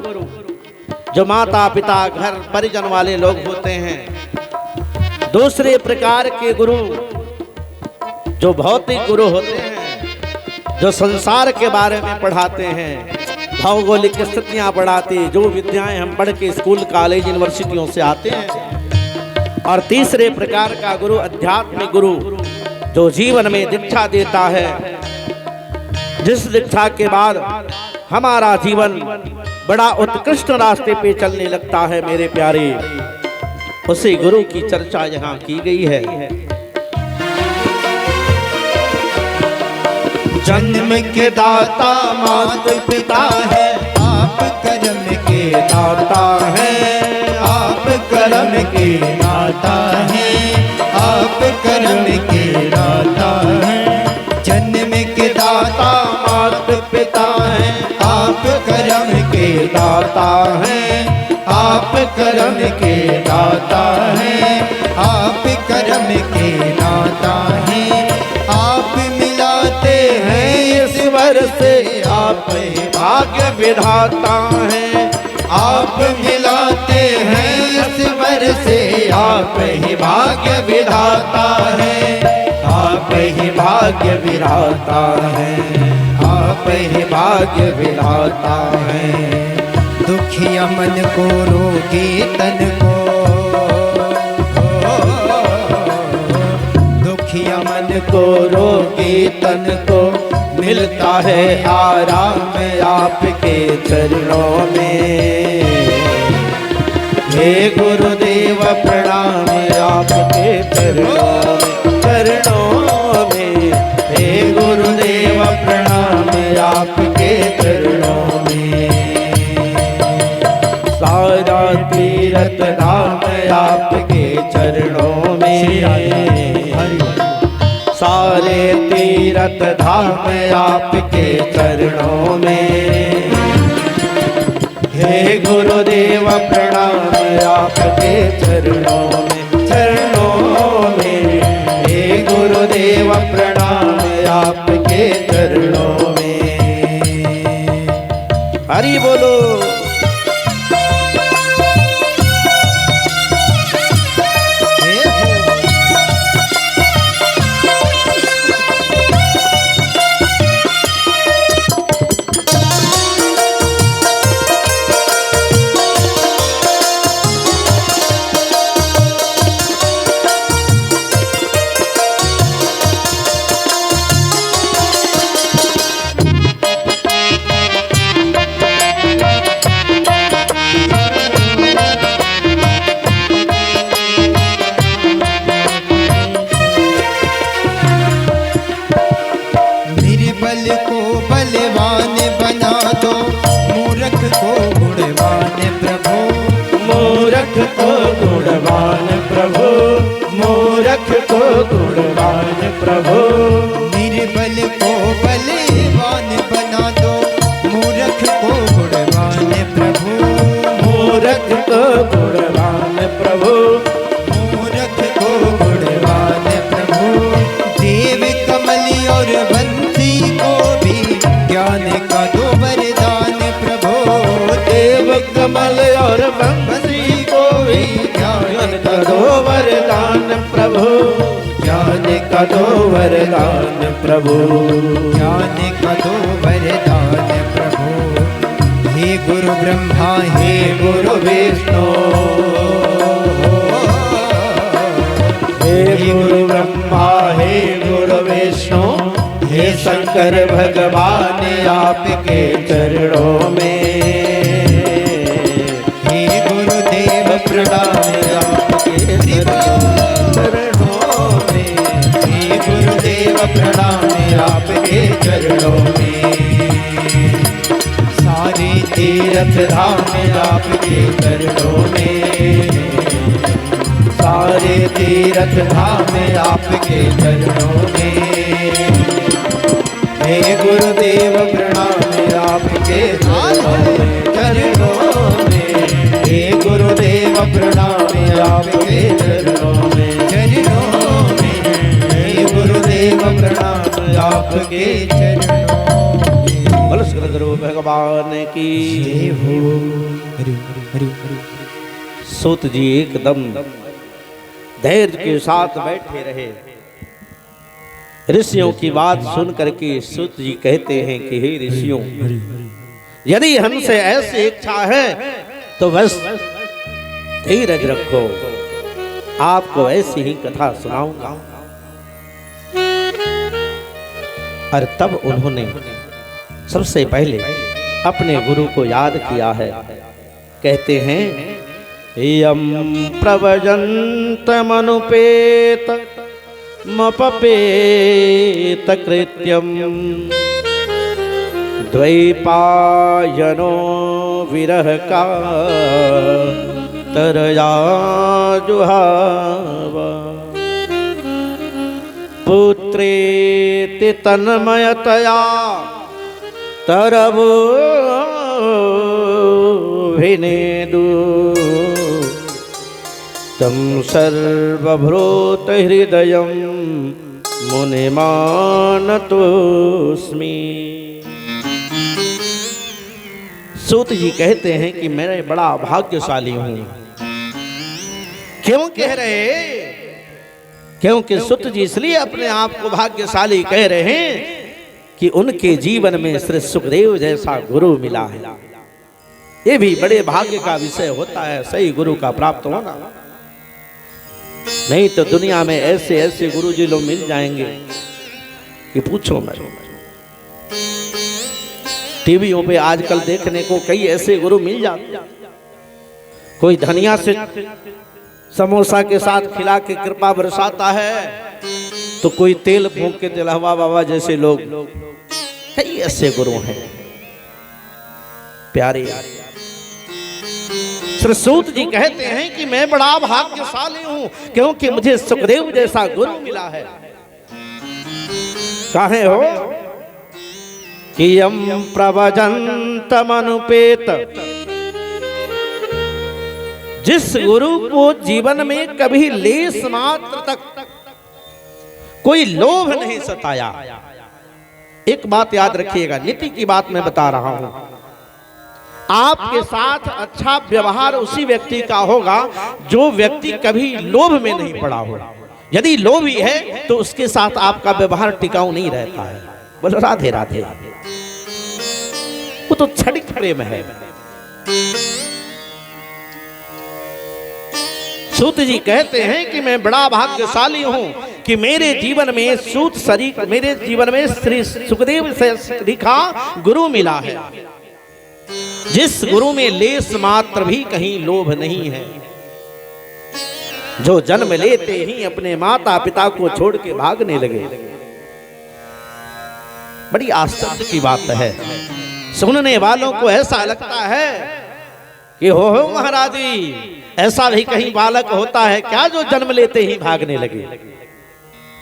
जो माता पिता घर परिजन वाले लोग होते हैं। दूसरे प्रकार के गुरु जो भौतिक गुरु होते हैं, जो संसार के बारे में पढ़ाते हैं, भौगोलिक स्थितियां पढ़ाते, जो विद्याएं हम पढ़ के स्कूल कॉलेज यूनिवर्सिटियों से आते हैं, और तीसरे प्रकार का गुरु आध्यात्मिक गुरु जो जीवन में दीक्षा देता है, जिस दीक्षा के बाद हमारा जीवन बड़ा उत्कृष्ट रास्ते पे चलने लगता है। मेरे प्यारे, उसी गुरु की चर्चा यहाँ की गई है। जन्म के दाता मात पिता है, आप कर्म के दाता है, आप कर्म के दाता है, आप कर्म के दाता है। जन्म के दाता मात पिता है, आप कर्म के दाता है, आप कर्म के दाता है, आप कर्म के दाता है। आप मिलाते हैं ईश्वर से, आप भाग्य विधाता है। आप मिलाते हैं ईश्वर से, आप ही भाग्य विधाता है, आप ही भाग्य विधाता है, आप ही भाग्य विधाता है। दुखिया मन को रोगी तन को, दुखिया मन को रोगी तन को मिलता है आराम आपके चरणों में। हे गुरुदेव प्रणाम आपके चरणों में, चरणों में। हे गुरुदेव प्रणाम आपके चरणों में। सारा तीर्थ धाम आपके चरणों में, सारे तीर्थ धाम आपके चरणों में। हे गुरुदेव प्रणाम आपके चरणों में, चरणों में। हे गुरुदेव प्रणाम आपके चरणों में। हरि बोलो। प्रभु निर्बल को बलवान बना दो, मूर्ख को गुणवान प्रभु। मूर्ख को गुणवान प्रभु, मूर्ख को गुणवान प्रभु। देव कमल और बंसी को भी ज्ञान का दो वरदान प्रभु। देव कमल और बंसी को भी ज्ञान का दो वरदान प्रभु। ज्ञान का दो वरदान प्रभु, ज्ञान का दो वरदान प्रभु। हे गुरु ब्रह्मा हे गुरु विष्णु, हे गुरु ब्रह्मा हे गुरु विष्णु। हे शंकर भगवान आपके चरणों में। हे गुरुदेव प्रणाम आपके प्रणाम आपके चरणों में। सारे तीर्थ धाम आपके चरणों में, सारे तीर्थ धाम आपके चरणों में। हे गुरुदेव प्रणाम आपके चरणों में। हे गुरुदेव प्रणाम आपके चरणों में, चरणों में। हे गुरुदेव प्रणाम आपके चरणों में। बोलो श्री गुरु भगवान की जय हो। हरि हरि हरि। सूत जी एकदम धैर्य के साथ बैठे रहे। ऋषियों की बात सुन करके सूत जी कहते हैं कि हे ऋषियों, यदि हमसे ऐसी इच्छा है तो बस धीरज रखो, आपको ऐसी ही कथा सुनाऊंगा। और तब उन्होंने सबसे पहले अपने गुरु को याद किया है। कहते हैं यम प्रवजंत मनुपेत मपपेत कृत्यम द्वैपायनो विरह का तरया जुहावा पुत्रेति तन्मयतया तरवो भिनेदु तम सर्वभूत हृदयं मुनिमानतोस्मि। सूत जी कहते हैं कि मैं बड़ा भाग्यशाली हूं। क्यों कह रहे? क्योंकि सुत जी इसलिए अपने आप को भाग्यशाली कह रहे हैं कि उनके जीवन में श्री सुखदेव जैसा गुरु मिला है। ये भी बड़े भाग्य का विषय होता है, सही गुरु का प्राप्त होना। नहीं तो दुनिया में ऐसे ऐसे गुरु जी लोग मिल जाएंगे कि पूछो मत। टीवियों पे आजकल देखने को कई ऐसे गुरु मिल जाते। कोई धनिया से समोसा के साथ खिला के कृपा बरसाता है, तो कोई तेल फूंक के तिलहवा बाबा जैसे लोग, कई ऐसे गुरु हैं प्यारे। श्री सूत जी कहते हैं कि मैं बड़ा भाग्यशाली हूं क्योंकि मुझे सुखदेव जैसा गुरु मिला है। काहे हो कि यम प्रवजंत मनुपेत, जिस गुरु को जीवन में कभी लेस मात्र तक कोई लोभ नहीं सताया। एक बात याद रखिएगा, नीति की बात मैं बता रहा हूं। आपके साथ अच्छा व्यवहार उसी व्यक्ति का होगा जो व्यक्ति कभी लोभ में नहीं पड़ा हो। यदि लोभी है तो उसके साथ आपका व्यवहार टिकाऊ नहीं रहता है। बोलो राधे राधे। वो तो क्षणिक प्रेम है। सूत जी कहते हैं कि मैं बड़ा भाग्यशाली हूं कि मेरे जीवन में सूत शरीर, मेरे जीवन में श्री सुखदेव से लिखा गुरु मिला है, जिस गुरु में लेस मात्र भी कहीं लोभ नहीं है, जो जन्म लेते ही अपने माता पिता को छोड़ के भागने लगे। बड़ी आश्चर्य की बात है। सुनने वालों को ऐसा लगता है कि हो महाराज जी, ऐसा भी कहीं बालक होता है क्या जो जन्म लेते ही भागने लगे।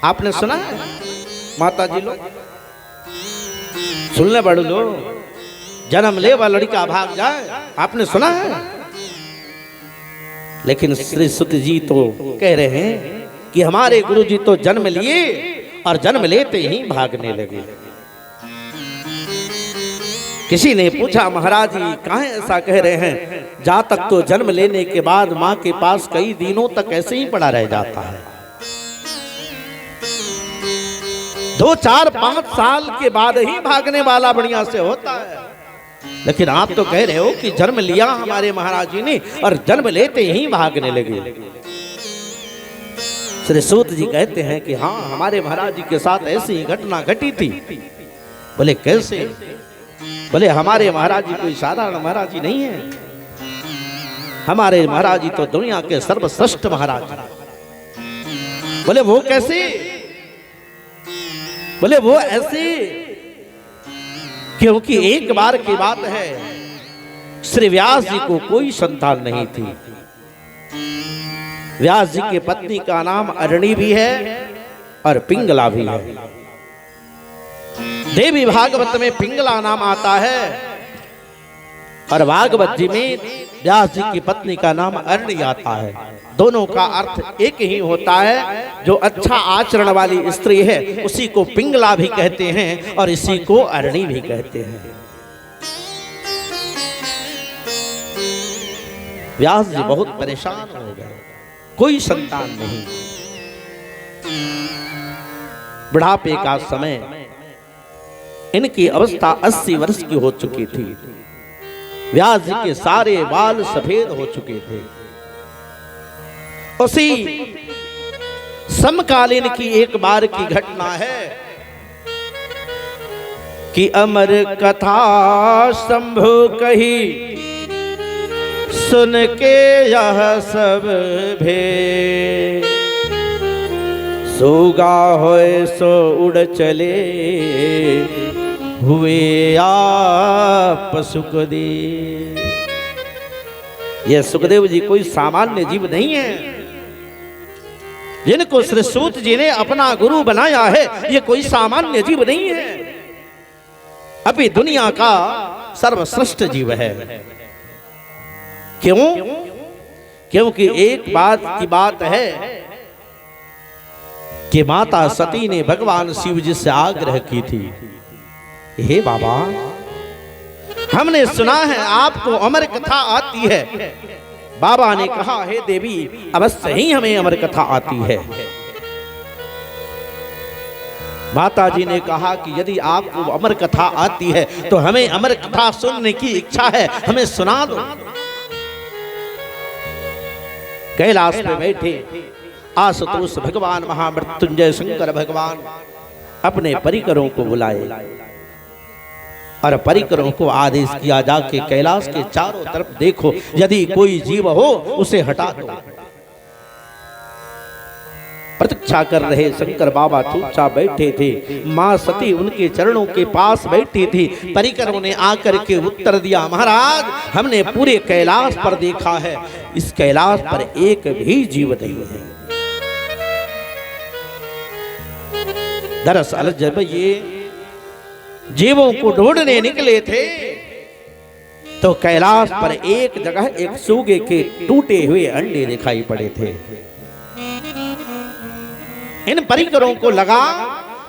आपने सुना है माता जी लोग, सुनने बड़े लोग, जन्म ले वह लड़का भाग जाए, आपने सुना है। लेकिन श्री सुत जी तो कह रहे हैं कि हमारे गुरु जी तो जन्म लिए और जन्म लेते ही भागने लगे। किसी ने पूछा महाराज जी काहे ऐसा कह रहे हैं, जा तक तो जन्म लेने के बाद मां के पास कई दिनों तक ऐसे ही पड़ा रह जाता है। 2, 4, 5 साल के बाद ही भागने वाला बढ़िया से होता है। लेकिन आप तो कह रहे हो कि जन्म लिया हमारे महाराज जी ने और जन्म लेते ही भागने लगे। श्री सूत जी कहते हैं कि हाँ, हमारे महाराज जी के साथ ऐसी घटना घटी थी। बोले कैसे? बोले हमारे महाराज जी कोई साधारण महाराज जी नहीं है, हमारे महाराज जी तो दुनिया के सर्वश्रेष्ठ महाराज। बोले वो कैसे? बोले वो ऐसे क्योंकि एक बार की बात है, श्री व्यास जी को कोई संतान नहीं थी। व्यास जी की पत्नी का नाम अरणी भी है और पिंगला भी है। देवी भागवत में पिंगला नाम आता है और भागवत जी में व्यास जी की पत्नी का नाम अरणी आता है। दोनों का अर्थ एक ही होता है, जो अच्छा आचरण वाली स्त्री है उसी को पिंगला भी कहते हैं और इसी को अरणी भी कहते हैं। व्यास जी बहुत परेशान हो गए, कोई संतान नहीं। बुढ़ापे का समय, इनकी अवस्था 80 वर्ष की हो चुकी थी। व्यास जी के सारे बाल सफेद हो चुके थे। उसी समकालीन की एक बार की घटना है कि अमर कथा शंभु कही, सुन के यह सब भे, सोगा होए सो उड़ चले, हुए आप सुखदेव। यह सुखदेव जी कोई सामान्य जीव नहीं है, जिनको श्री सूत जी ने अपना गुरु बनाया है। यह कोई सामान्य जीव नहीं है, अभी दुनिया का सर्वश्रेष्ठ जीव है। क्यों? क्योंकि एक बात की बात है कि माता सती ने भगवान शिव जी से आग्रह की थी, हे बाबा, हमने सुना है आपको अमर कथा आती है। बाबा ने कहा, हे देवी, अवश्य ही हमें अमर कथा आती है। माता जी ने कहा कि यदि आपको अमर कथा आती है तो हमें अमर कथा सुनने की इच्छा है, हमें सुना दो। कैलाश पे बैठे आशुतोष भगवान, महामृत्युंजय शंकर भगवान अपने परिकरों को बुलाए और परिकरों को आदेश किया, जाके कैलाश के चारों तरफ देखो, यदि कोई जीव हो उसे हटा दो। प्रतीक्षा कर रहे शंकर बाबा चुपचाप बैठे थे। मां सती उनके चरणों के पास बैठी थी। परिकरों ने आकर के उत्तर दिया, महाराज, हमने पूरे कैलाश पर देखा है, इस कैलाश पर एक भी जीव नहीं है। दरअसल जब ये जीवों को ढूंढने निकले थे तो कैलाश पर एक जगह एक सूगे के टूटे हुए अंडे दिखाई पड़े थे। इन परिकरों को लगा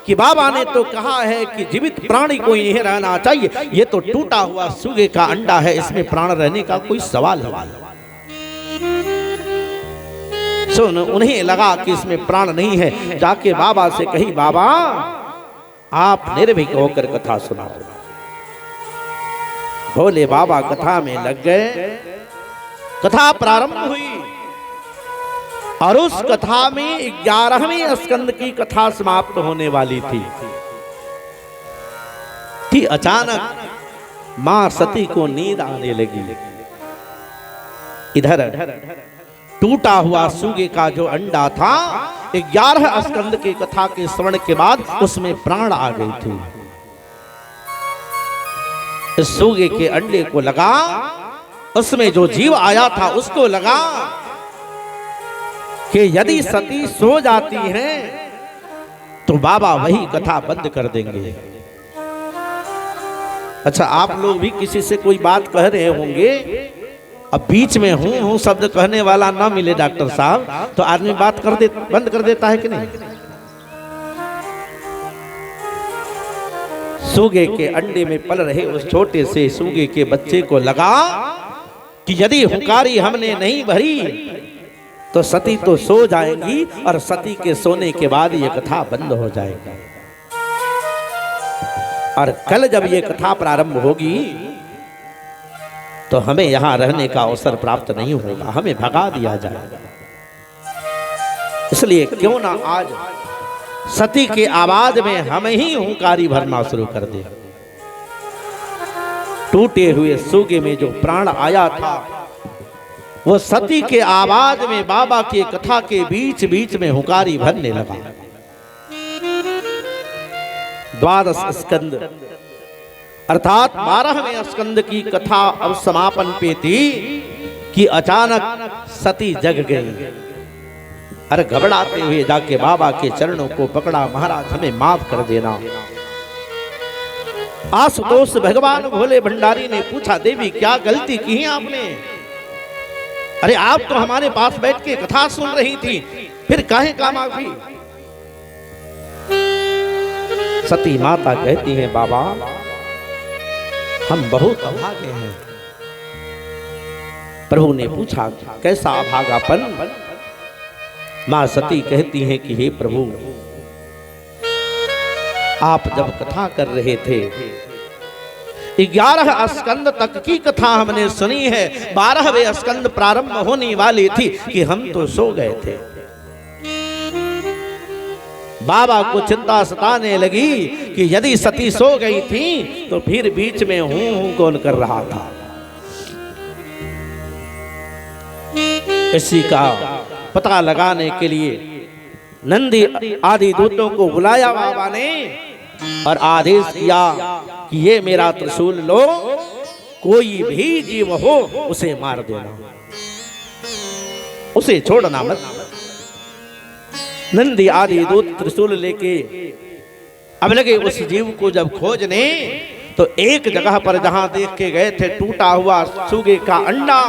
कि बाबा ने तो कहा है कि जीवित प्राणी कोई नहीं रहना चाहिए, ये तो टूटा हुआ सूगे का अंडा है, इसमें प्राण रहने का कोई सवाल है। सुन, उन्हें लगा कि इसमें प्राण नहीं है। जाके बाबा से कही, बाबा आप निर्भीक होकर कथा सुनाओ। भोले बाबा कथा में लग गए। कथा प्रारंभ हुई और उस कथा में 11वें स्कंद की कथा समाप्त होने वाली थी कि अचानक मां सती को नींद आने लगी। इधर टूटा हुआ सूगे का जो अंडा था, 11 स्कंद की कथा के श्रवण के बाद उसमें प्राण आ गई थी। इस सूगे के अंडे को लगा, उसमें जो जीव आया था उसको लगा कि यदि सती सो जाती हैं तो बाबा वही कथा बंद कर देंगे। अच्छा, आप लोग भी किसी से कोई बात कह रहे होंगे, अब बीच में हूं शब्द कहने वाला ना मिले डॉक्टर साहब, तो आदमी बात बंद कर देता है कि नहीं? सूगे के अंडे में पल रहे उस छोटे से सूगे के बच्चे को लगा कि यदि हुंकारी हमने नहीं भरी तो सती तो सो जाएंगी और सती के सोने के बाद यह कथा बंद हो जाएगी, और कल जब यह कथा प्रारंभ होगी तो हमें यहां रहने का अवसर प्राप्त नहीं होगा, हमें भगा दिया जाएगा। इसलिए क्यों ना आज सती के आवाज में हम ही हुंकारी भरना शुरू कर दे। टूटे हुए सूगे में जो प्राण आया था वो सती के आवाज में बाबा की कथा के बीच बीच में हुंकारी भरने लगा। 12 स्कंद अर्थात 12वें स्कंद की कथा अब समापन पे थी कि अचानक सती जग गई। अरे घबराते हुए जाके बाबा के चरणों को पकड़ा, महाराज हमें माफ कर देना। आशुतोष भगवान भोले भंडारी ने पूछा, देवी क्या गलती की है आपने? अरे आप तो हमारे पास बैठ के कथा सुन रही थी, फिर काहे का माफी? सती माता कहती हैं, बाबा हम बहुत अभागे हैं। प्रभु ने पूछा, कैसा अभागापन? मां सती कहती हैं कि हे प्रभु, आप जब कथा कर रहे थे 11 स्कंद तक की कथा हमने सुनी है। 12वें स्कंद प्रारंभ होने वाली थी कि हम तो सो गए थे। बाबा को चिंता सताने लगी कि यदि सती सो गई थी तो फिर बीच में हूं कौन कर रहा था। इसी का पता लगाने के लिए नंदी आदि दूतों को बुलाया बाबा ने और आदेश किया कि ये मेरा त्रिशूल लो, कोई भी जीव हो उसे मार देना, उसे छोड़ना मत। नंदी आदि दूत त्रिशूल लेके अब लगे उस जीव को जब खोजने, तो एक जगह पर जहां देख के गए थे टूटा हुआ सूगे का अंडा,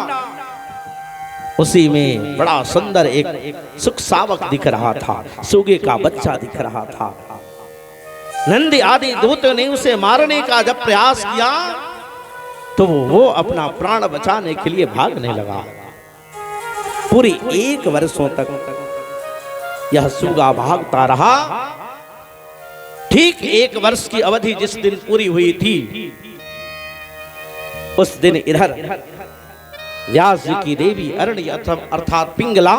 उसी में बड़ा सुंदर एक सुख सावक दिख रहा था, सूगे का बच्चा दिख रहा था। नंदी आदि दूत ने उसे मारने का जब प्रयास किया तो वो अपना प्राण बचाने के लिए भागने लगा। पूरी 1 वर्षों तक यह सूगा भागता रहा। ठीक 1 वर्ष की अवधि जिस दिन पूरी हुई थी, उस दिन इधर व्यास जी की देवी अरणी अर्थात पिंगला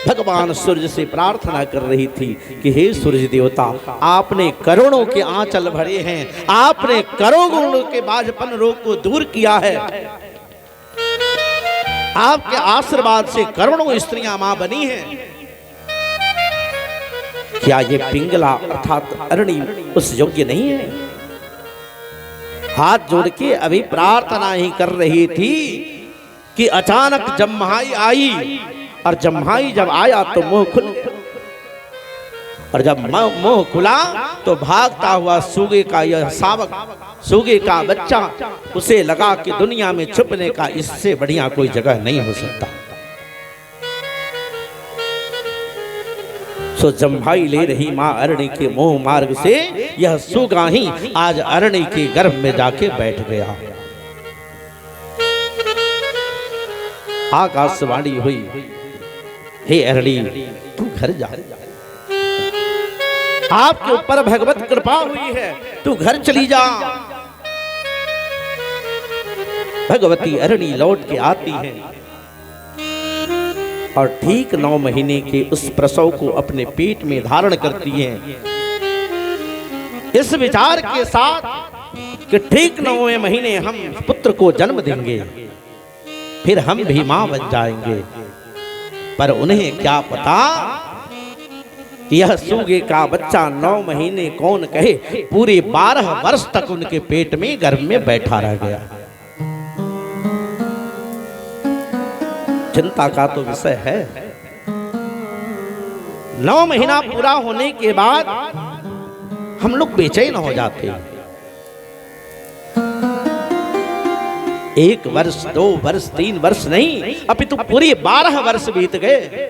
भगवान सूर्य से प्रार्थना कर रही थी कि हे सूर्य देवता, आपने करोड़ों के आंचल भरे हैं, आपने करोड़ों के बाझपन रोग को दूर किया है, आपके आशीर्वाद से करोड़ों स्त्रियां मां बनी हैं। क्या ये पिंगला अर्थात अरणी उस योग्य नहीं है? हाथ जोड़ के अभी प्रार्थना ही कर रही थी कि अचानक जम्हाई आई, और जम्हाई जब आया तो मुंह खुल, और जब मुंह खुला तो भागता हुआ सूगे का यह सावक, सूगे का बच्चा, उसे लगा कि दुनिया में छुपने का इससे बढ़िया कोई जगह नहीं हो सकता। सो जम्हाई ले रही मां अरणी के मोह मार्ग से यह सूगा ही आज अरणी के गर्भ में जाके बैठ गया। आकाशवाणी हुई, हे अरणी तू घर जा, आपके ऊपर भगवत कृपा हुई है, तू घर चली जा। भगवती अरणी लौट के आती है और ठीक 9 महीने के उस प्रसव को अपने पेट में धारण करती हैं, इस विचार के साथ कि ठीक 9वें महीने हम पुत्र को जन्म देंगे, फिर हम भी मां बन जाएंगे। पर उन्हें क्या पता कि यह सूगे का बच्चा 9 महीने कौन कहे, पूरे 12 वर्ष तक उनके पेट में गर्भ में बैठा रह गया। चिंता का तो विषय है। 9 महीना पूरा होने के बाद हम लोग बेचैन हो जाते हैं। 1 वर्ष 2 वर्ष 3 वर्ष नहीं, अपितु पूरे 12 वर्ष बीत गए।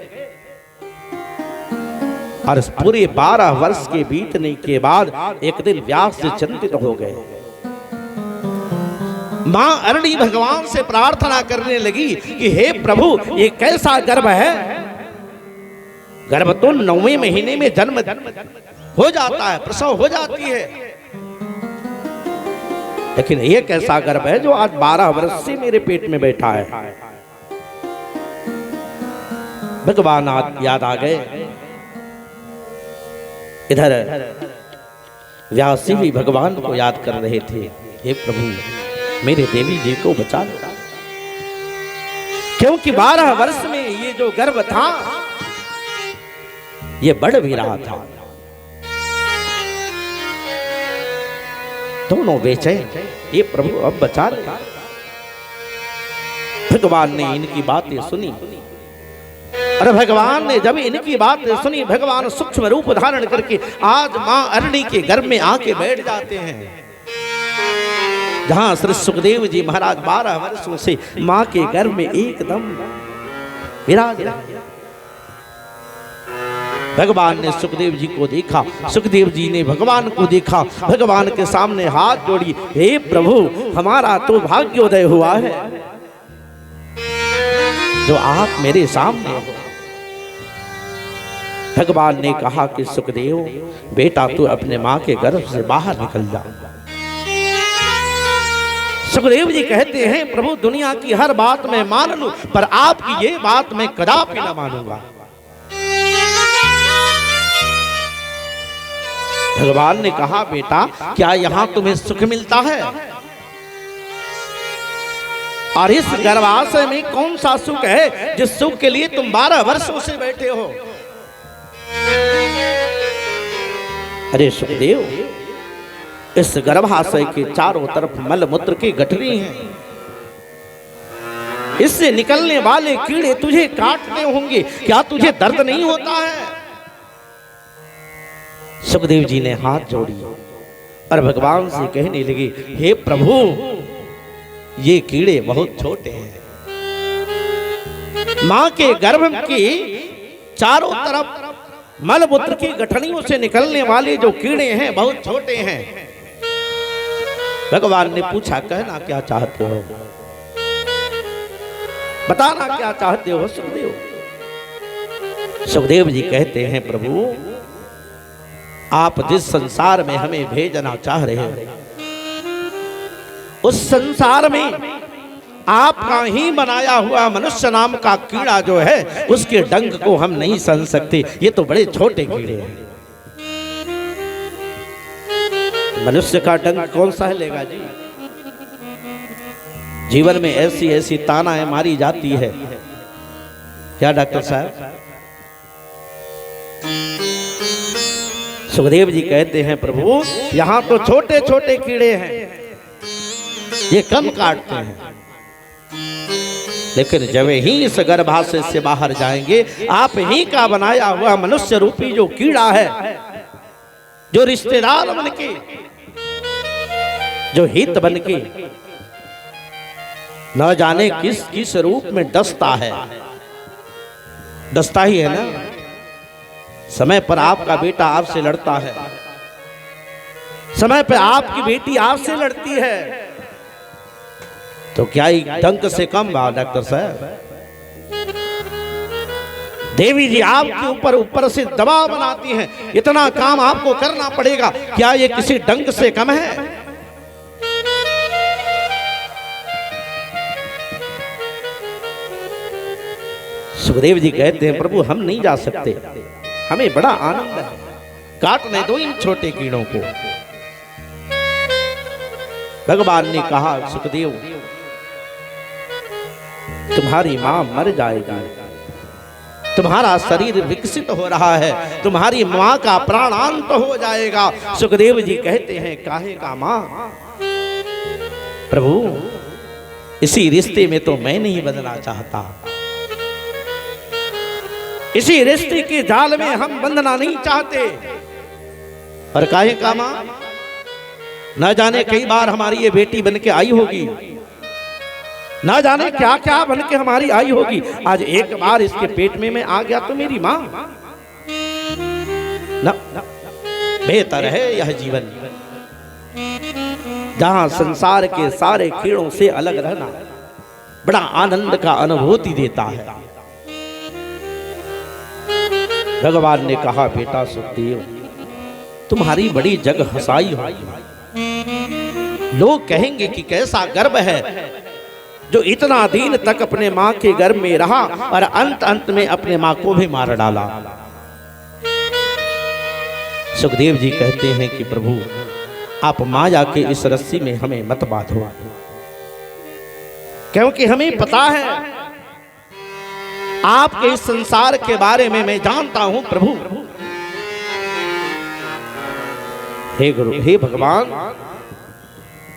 और इस पूरे 12 वर्ष के बीतने के बाद एक दिन व्यास से चिंतित हो गए। मां अरणी भगवान से प्रार्थना करने लगी कि हे प्रभु, ये कैसा गर्भ है? गर्भ तो 9वें महीने में जन्म हो जाता है, प्रसव हो जाती है, लेकिन ये कैसा गर्भ है जो आज 12 वर्ष से मेरे पेट में बैठा है? भगवान याद आ गए। इधर व्यास जी भी भगवान को याद कर रहे थे, हे प्रभु मेरे देवी जी को बचा लो, क्योंकि 12 वर्ष में ये जो गर्भ था ये बढ़ भी रहा था। दोनों बेचैन, ये प्रभु अब बचा ले। भगवान ने इनकी बातें सुनी, और भगवान ने जब इनकी बातें सुनी, भगवान सूक्ष्म रूप धारण करके आज मां अरणी के गर्भ में आके बैठ जाते हैं, जहां श्री सुखदेव जी महाराज 12 वर्षों से मां के गर्भ में एकदम विराज रहे। भगवान ने सुखदेव जी को देखा, सुखदेव जी ने भगवान को देखा, भगवान के सामने हाथ जोड़ी, हे प्रभु हमारा तो भाग्योदय हुआ है जो आप मेरे सामने हो। भगवान ने कहा कि सुखदेव बेटा तू अपने मां के गर्भ से बाहर निकल जा। सुखदेव जी कहते हैं प्रभु दुनिया की हर बात मैं मान लूं, पर आपकी ये बात मैं कदापि न मानूंगा। भगवान ने कहा बेटा क्या यहां तुम्हें सुख मिलता है? और इस गर्भाशय में कौन सा सुख है जिस सुख के लिए तुम 12 वर्षों से बैठे हो? अरे सुखदेव, इस गर्भाशय के चारों तरफ मल मूत्र की गठरी हैं। इससे निकलने वाले कीड़े तुझे काटते होंगे, क्या तुझे दर्द नहीं होता है? सुखदेव जी ने हाथ जोड़ी और भगवान से कहने लगे, हे प्रभु, ये कीड़े बहुत छोटे हैं। मां के गर्भ की चारों तरफ मल मूत्र की गठनियों से निकलने वाले जो कीड़े हैं बहुत छोटे हैं। भगवान ने पूछा, कहना क्या चाहते हो? बताना क्या चाहते हो सुखदेव? सुखदेव जी कहते हैं प्रभु, आप जिस संसार में हमें भेजना चाह रहे हो, उस संसार में आपका ही बनाया हुआ मनुष्य नाम का कीड़ा जो है, उसके डंक को हम नहीं सहन सकते। ये तो बड़े छोटे कीड़े हैं। मनुष्य का डंक कौन सा लेगा जी? जीवन में ऐसी ऐसी तानाएं मारी जाती है, क्या डॉक्टर साहब? सुखदेव जी कहते हैं प्रभु, यहां तो छोटे छोटे कीड़े हैं, ये कम काटते हैं, लेकिन जब ही इस गर्भाशय से बाहर जाएंगे, आप ही का बनाया हुआ मनुष्य रूपी जो कीड़ा है, जो रिश्तेदार बन के, जो हित बन के, न जाने किस किस रूप में डसता है, डसता ही है ना। समय पर आपका बेटा आपसे लड़ता है, समय पर आपकी बेटी आपसे लड़ती है, तो क्या ही डंक से कम बा डॉक्टर साहब? देवी जी आपके ऊपर ऊपर से दबाव बनाती हैं, इतना काम आपको करना पड़ेगा, क्या ये किसी डंक से कम है? सुखदेव जी कहते हैं प्रभु, हम नहीं जा सकते, हमें बड़ा आनंद है, काटने दो इन छोटे कीड़ों को। भगवान ने कहा, सुखदेव, तुम्हारी मां मर जाएगी, तुम्हारा शरीर विकसित हो रहा है, तुम्हारी मां का प्राणांत हो जाएगा। सुखदेव जी कहते हैं, काहे का मां? प्रभु, इसी रिश्ते में तो मैं नहीं बंधना चाहता, इसी रिश्ते के जाल में हम बंधना नहीं चाहते। और काहे का मां? न जाने कई बार हमारी ये बेटी बन के आई होगी, ना जाने क्या क्या बन के हमारी आई होगी। आज एक बार इसके पेट में मैं आ गया तो मेरी मां ना, बेहतर है यह जीवन जहां संसार के सारे कीड़ों से अलग रहना बड़ा आनंद का अनुभूति देता है। भगवान ने कहा, बेटा सुखदेव, तुम्हारी बड़ी जग हंसाई होगी, लोग कहेंगे कि कैसा गर्भ है जो इतना दिन तक अपने मां के गर्भ में रहा और अंत में अपने मां को भी मार डाला। सुखदेव जी कहते हैं कि प्रभु, आप माया के इस रस्सी में हमें मत बांधो, क्योंकि हमें पता है आपके इस संसार के बारे में मैं जानता हूं। प्रभु, हे गुरु, हे भगवान,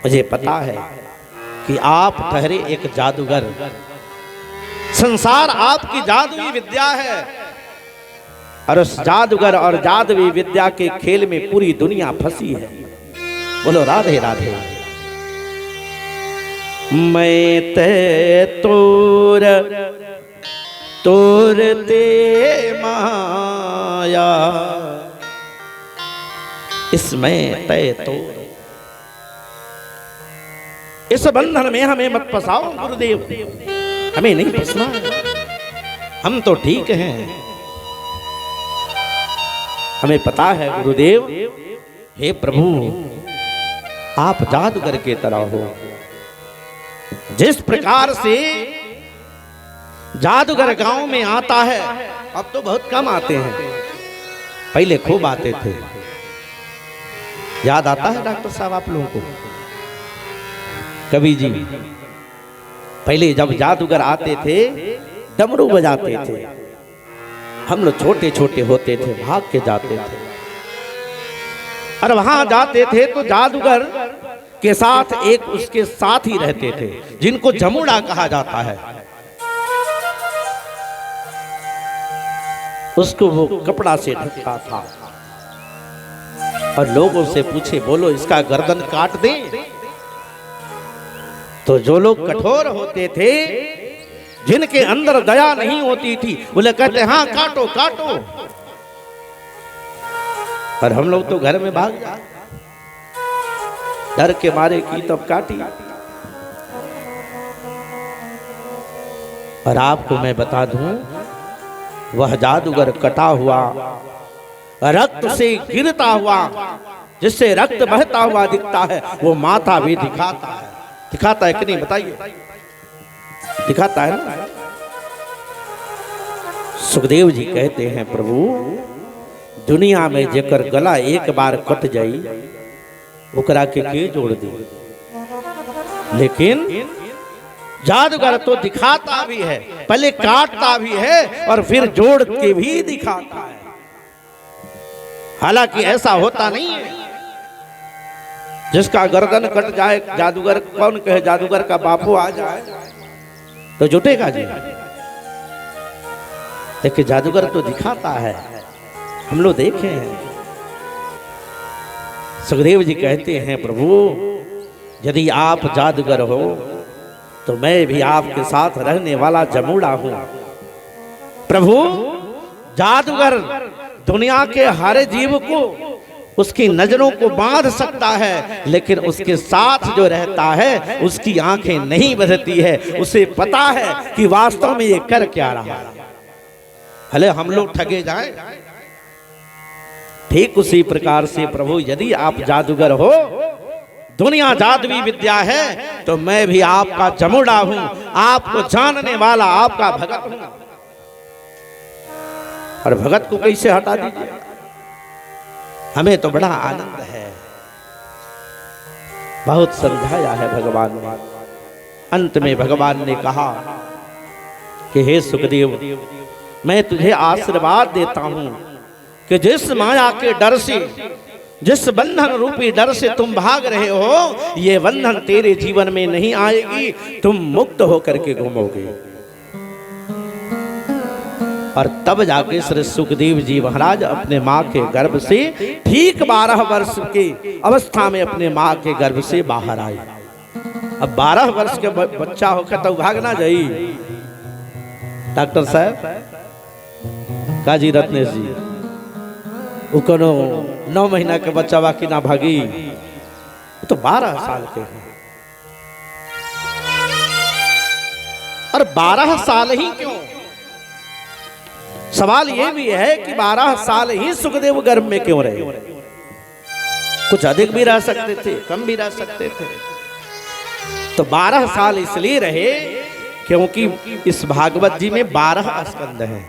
मुझे पता है कि आप ठहरे एक जादूगर, संसार आपकी जादुई विद्या है और उस जादूगर और जादुई विद्या के खेल में पूरी दुनिया फंसी है। बोलो राधे राधे। मैं ते तोर ते माया, इसमें तय तोर, इस बंधन में हमें मत फंसाओ गुरुदेव, हमें नहीं फंसना है, हम तो ठीक हैं। हमें पता है गुरुदेव, हे प्रभु, आप जादूगर के तरह हो, जिस प्रकार से जादूगर गांव में आता है, अब तो बहुत कम आते हैं, पहले खूब आते थे। याद आता है डॉक्टर साहब आप लोगों को? कवि जी, पहले जब जादूगर आते थे डमरू बजाते थे, हम लोग छोटे छोटे होते थे, भाग के जाते थे और वहां जाते थे तो जादूगर के साथ एक उसके साथ ही रहते थे जिनको जमुड़ा कहा जाता है। उसको वो कपड़ा से ढकता था और लोगों से पूछे, बोलो इसका गर्दन काट दें? तो जो लोग कठोर होते थे, जिनके अंदर दया नहीं होती थी, बोले कहते हाँ काटो काटो। और हम लोग तो घर में भाग जाए, डर के मारे की तब काटी। और आपको मैं बता दूं, वह जादूगर कटा हुआ, रक्त से गिरता हुआ, जिससे रक्त बहता हुआ दिखता है, वो माथा भी दिखाता है। दिखाता है कि नहीं बताइए? दिखाता है ना। सुखदेव जी कहते हैं, प्रभु दुनिया में जेकर गला एक बार कट जाई ओकरा के जोड़ दी, लेकिन जादूगर तो दिखाता भी है, पहले काटता भी है और फिर जोड़ के भी दिखाता है। हालांकि ऐसा होता नहीं है, जिसका गर्दन कट जाए जादूगर, कौन कहे जादूगर का बापू आ जाए तो जुटेगा जी। देखिए जादूगर तो दिखाता है, हम लोग देखे हैं। सुखदेव जी कहते हैं, प्रभु यदि आप जादूगर हो तो मैं भी आपके साथ रहने वाला जमुड़ा हूं। प्रभु जादूगर दुनिया के हर जीव को, उसकी नजरों को बांध सकता है, लेकिन उसके साथ जो रहता है उसकी आंखें नहीं बंधती है। उसे पता है कि वास्तव में ये कर क्या रहा है। भले हम लोग ठगे जाएं, ठीक उसी प्रकार से प्रभु यदि आप जादूगर हो, दुनिया जादुई विद्या है, तो मैं भी आपका जमुड़ा हूं, आपको जानने वाला आपका भगत हूं। और भगत को कैसे हटा दीजिए? हमें तो बड़ा आनंद है, बहुत समझाया है भगवान ने। अंत में भगवान ने कहा कि हे सुखदेव, मैं तुझे आशीर्वाद देता हूं कि जिस माया के डर से, जिस बंधन रूपी डर से तुम भाग रहे हो, ये बंधन तेरे जीवन में नहीं आएगी, तुम मुक्त होकर के घूमोगे। और तब जाके श्री सुखदेव जी महाराज अपने माँ के गर्भ से ठीक 12 वर्ष की अवस्था में अपने माँ के गर्भ से बाहर आए। अब 12 वर्ष के बच्चा होकर तो भागना जाई। डॉक्टर साहब काजी रत्नेश जी, वो कोनो 9 महीना के बच्चा बाकी ना भागी, तो 12 साल के हैं। और 12 साल ही क्यों? सवाल यह भी है कि 12 साल ही सुखदेव गर्भ में क्यों रहे? कुछ अधिक भी रह सकते थे, कम भी रह सकते थे। तो 12 साल इसलिए रहे क्योंकि इस भागवत जी में 12 स्कंद हैं,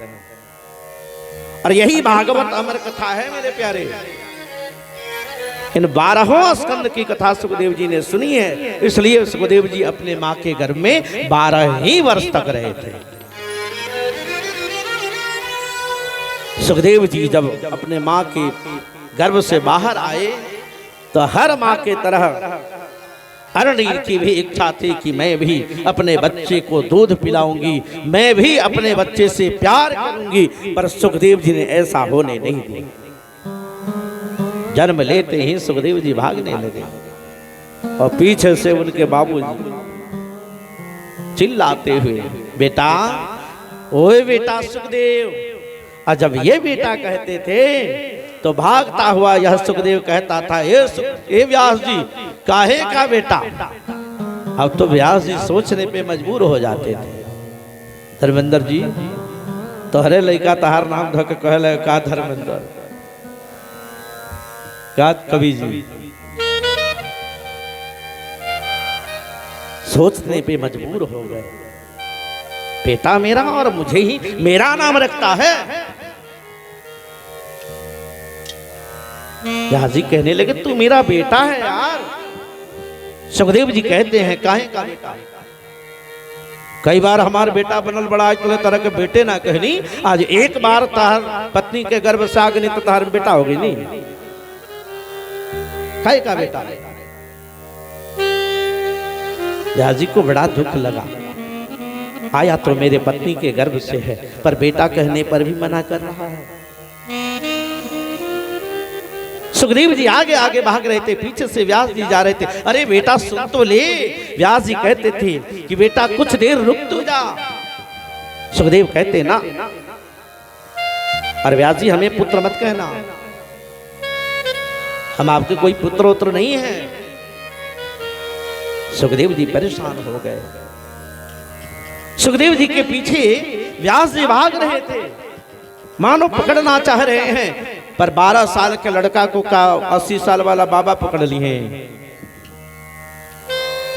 और यही भागवत अमर कथा है मेरे प्यारे। इन 12 स्कंद की कथा सुखदेव जी ने सुनी है, इसलिए सुखदेव जी अपने माँ के गर्भ में 12 ही वर्ष तक रहे थे। सुखदेव जी जब अपने माँ के गर्भ से बाहर आए तो हर माँ के तरह अरणी की भी इच्छा थी कि मैं भी अपने बच्चे को दूध पिलाऊंगी, मैं भी अपने बच्चे से प्यार करूंगी, पर सुखदेव जी ने ऐसा होने नहीं दिया। जन्म लेते ही सुखदेव जी भागने लगे और पीछे से उनके बाबूजी चिल्लाते हुए, बेटा, ओए बेटा सुखदेव। और जब ये बेटा कहते थे तो भागता हुआ यह सुखदेव कहता था, ए व्यास जी, काहे का बेटा? अब तो व्यास जी सोचने पे मजबूर हो जाते थे, धर्मेंद्र जी तोहरे लड़का तहार नाम धो के कहले का धर्मेंद्र, का कवि जी। सोचने पे मजबूर हो गए, बेटा मेरा और मुझे ही मेरा नाम रखता है। व्यास जी कहने लगे तू मेरा बेटा है यार। सुखदेव जी कहते हैं काहे का बेटा? कई बार हमारा बेटा बनल बड़ा आज तुले तरह के बेटे ना कहनी, आज एक बार तार पत्नी के गर्भ से आगे नहीं तो तार बेटा हो गई नहीं। काहे का बेटा? व्यास जी को बड़ा दुख लगा, आया तो मेरे पत्नी के गर्भ से है पर बेटा कहने पर भी मना कर रहा है। सुखदेव जी आगे आगे भाग रहे थे, पीछे से व्यास जी जा रहे थे। अरे बेटा सुन तो ले। व्यास जी कहते थे कि बेटा कुछ देर रुक तो जा। सुखदेव कहते ना, अरे व्यास जी हमें पुत्र मत कहना, हम आपके कोई पुत्र उत्तर नहीं है। सुखदेव जी परेशान हो गए। सुखदेव जी के पीछे व्यास जी भाग रहे थे, मानो पकड़ना चाह रहे हैं, पर 12 साल के लड़का को का 80 साल वाला बाबा पकड़ लिए,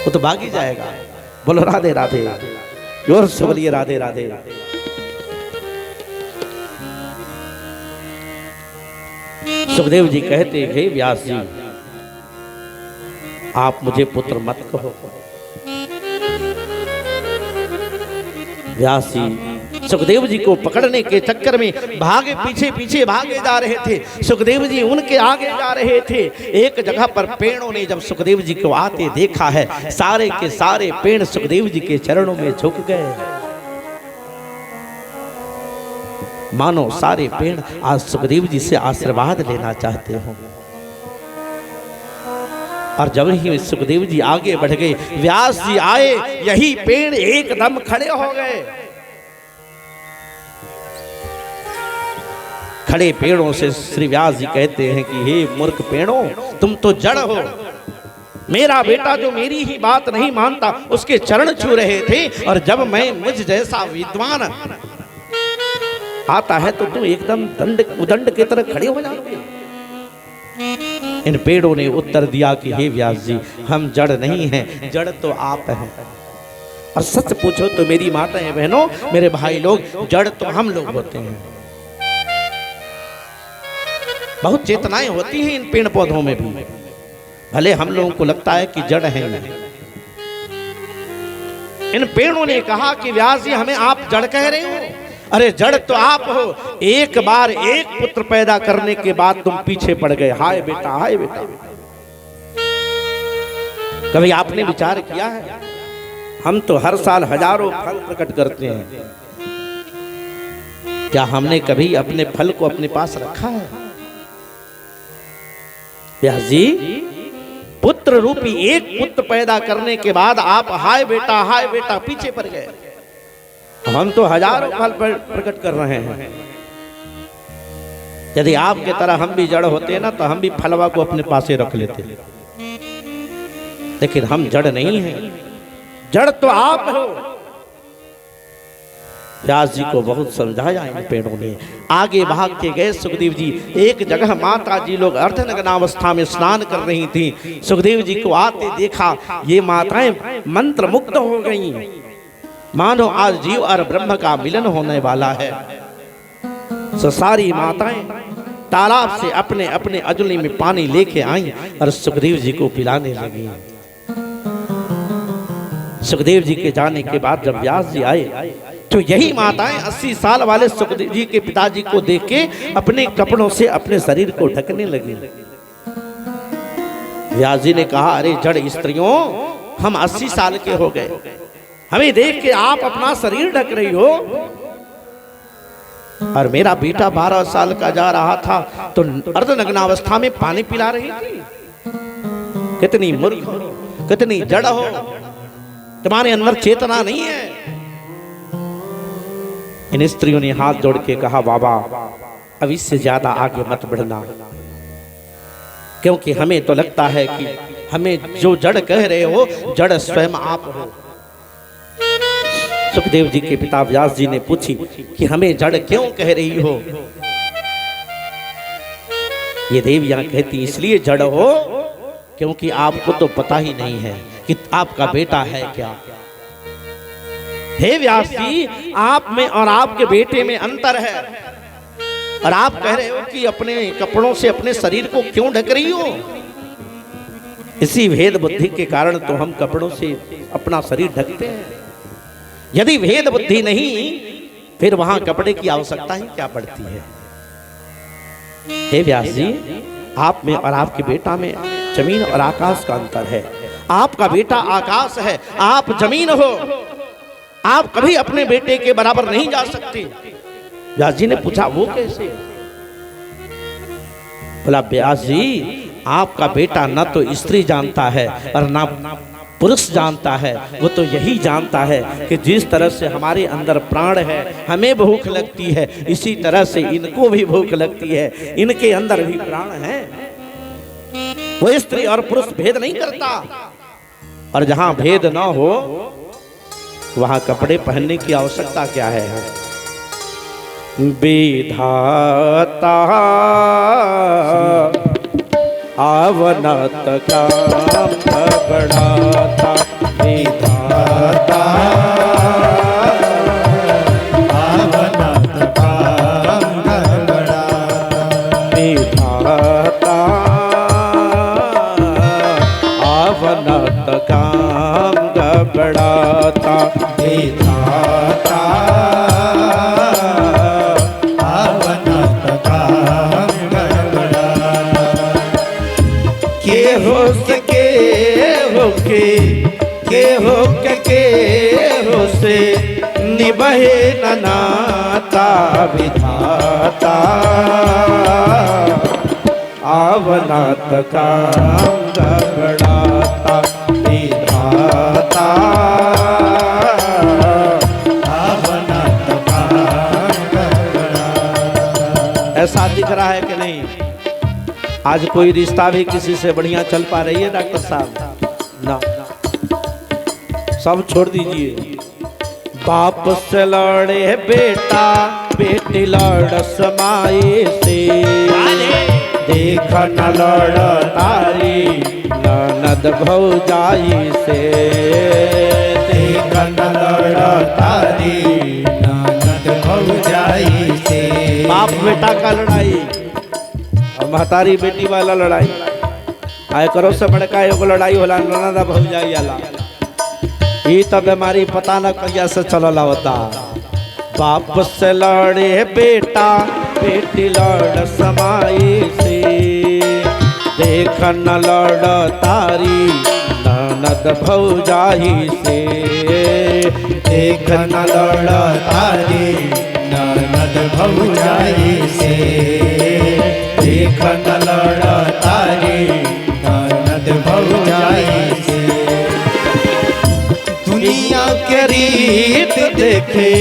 वो तो भाग ही जाएगा। बोलो राधे राधे, जोर से बोलिए राधे राधे। सुखदेव जी कहते हे व्यास जी, आप मुझे पुत्र मत कहो। व्यास जी सुखदेव जी को पकड़ने के चक्कर में भागे, पीछे पीछे भागे जा रहे थे। सुखदेव जी उनके आगे जा रहे थे। एक जगह पर पेड़ों ने जब सुखदेव जी को आते देखा है, सारे के सारे पेड़ सुखदेव जी के चरणों में झुक गए, मानो सारे पेड़ आज सुखदेव जी से आशीर्वाद लेना चाहते हो। और जब ही सुखदेव जी आगे बढ़ गए, व्यास जी आए, यही पेड़ एकदम खड़े हो गए। खड़े पेड़ों से श्री व्यास जी कहते हैं कि हे मूर्ख पेड़ों, तुम तो जड़ हो। मेरा बेटा जो मेरी ही बात नहीं मानता उसके चरण छू रहे थे, और जब मैं मुझ जैसा विद्वान आता है तो तुम एकदम उदंड की तरह खड़े हो जाओगे। इन पेड़ों ने उत्तर दिया कि हे व्यास जी, हम जड़ नहीं हैं, जड़ तो आप हैं। और सच पूछो तो मेरी माताएं बहनों, मेरे भाई लोग, जड़ तो हम लोग होते हैं। बहुत चेतनाएं होती हैं इन पेड़ पौधों में भी, भले हम लोगों को लगता है कि जड़ है नहीं। इन पेड़ों ने कहा कि व्यास जी हमें आप जड़ कह रहे हो? अरे जड़ तो आप हो। एक बार एक पुत्र पैदा करने के बाद तुम पीछे पड़ गए। हाय बेटा, हाय बेटा। कभी आपने विचार किया है, हम तो हर साल हजारों फल प्रकट करते हैं, क्या हमने कभी अपने फल को अपने पास रखा है? व्यास जी पुत्र रूपी एक पुत्र पैदा करने के बाद आप हाय बेटा पीछे पड़ गए। हम तो हजारों फल प्रकट कर रहे हैं। यदि आपके तरह हम भी जड़ होते ना तो हम भी फलवा को अपने पास रख लेते, लेकिन हम जड़ नहीं हैं, जड़ तो आप हो। व्यास जी को बहुत समझाया इन पेड़ों ने। आगे भाग के गए सुखदेव जी। एक जगह माता जी लोग अर्धनग्नावस्था में स्नान कर रही थी। सुखदेव जी को आते देखा, ये माताएं मंत्र मुग्ध हो गईं, मानो आज जीव और ब्रह्म का मिलन होने वाला है। सो सारी माताएं तालाब से अपने अपने अजली में पानी लेके आई और सुखदेव जी को पिलाने लगी। सुखदेव जी के जाने के बाद जब व्यास जी आए तो यही माताएं 80 साल वाले सुखदेव जी के पिताजी को देख के अपने कपड़ों से अपने शरीर को ढकने लगी। व्यास जी ने कहा, अरे जड़ स्त्रियों, हम 80 साल के हो गए, हमें देख के आप अपना शरीर ढक रही हो, और मेरा बेटा 12 साल का जा रहा था तो अर्धनग्नावस्था में पानी पिला रही थी। कितनी मूर्ख, कितनी जड़ हो, तुम्हारे अंदर चेतना नहीं है। इन स्त्रियों ने हाथ जोड़ के कहा, बाबा अब इससे ज्यादा आगे मत बढ़ना, क्योंकि हमें तो लगता है कि हमें जो जड़ कह रहे हो जड़ स्वयं आप हो। सुखदेव जी के पिता व्यास जी ने पूछी कि हमें जड़ क्यों कह रही हो? ये देवियां कहती इसलिए जड़ हो क्योंकि आपको तो पता ही नहीं है कि आपका बेटा है क्या। हे व्यास जी, आप में और आपके बेटे में अंतर है, और आप कह रहे हो कि अपने कपड़ों से अपने शरीर को क्यों ढक रही हो। इसी भेद बुद्धि के कारण तो हम कपड़ों से अपना शरीर ढकते हैं। यदि भेद बुद्धि नहीं, फिर वहां कपड़े की आवश्यकता ही क्या पड़ती है। हे व्यास जी, आप में और आपके बेटा में जमीन और आकाश का अंतर है। आपका बेटा आकाश है, आप जमीन हो। आप कभी अपने बेटे के बराबर नहीं जा सकते। व्यास जी ने पूछा, वो कैसे। बोला, व्यास जी, आपका बेटा न तो स्त्री जानता है और न पुरुष जानता है। वो तो यही जानता है कि जिस तरह से हमारे अंदर प्राण है, हमें भूख लगती है, इसी तरह से इनको भी भूख लगती है, इनके अंदर भी प्राण है। वो स्त्री और पुरुष भेद नहीं करता। और जहां भेद ना हो वहां कपड़े पहनने की आवश्यकता क्या है। विधाता आवनत काम बढ़ाता, विधाता आवनत काम बढ़ाता, विधाता आवनत काम बढ़ाता, विधाता आवनत काम बढ़ाता। के हो सके हो से निभे न नाता, विधाता आवनत काम बढ़ाता, विधाता आवनत काम बढ़ाता। ऐसा दिख रहा है कि नहीं। आज कोई रिश्ता भी किसी से बढ़िया चल पा रही है डॉक्टर साहब? ना, सब छोड़ दीजिए। बाप से लड़े बेटा, बेटी लड़ समाए से, देख न लड़ तारी ननद भौजाई से, देख न लड़ तारी ननद भौजाई से। बाप बेटा का लड़ाई और महतारी बेटी वाला लड़ाई, आय करो से बड़का एगो लड़ाई होला ननद भौजाई वाला। ये तो बीमारी पता न कहिया से चलल होता। बाप से लड़े बेटा, बेटी लड़ समाई से, देख न लड़ तारी ननद भौजाई से, देख न लड़ तारी ननद भौजाई से, देख न लड़ तारी ननद भौजाई से। दुनिया के रीत देखे,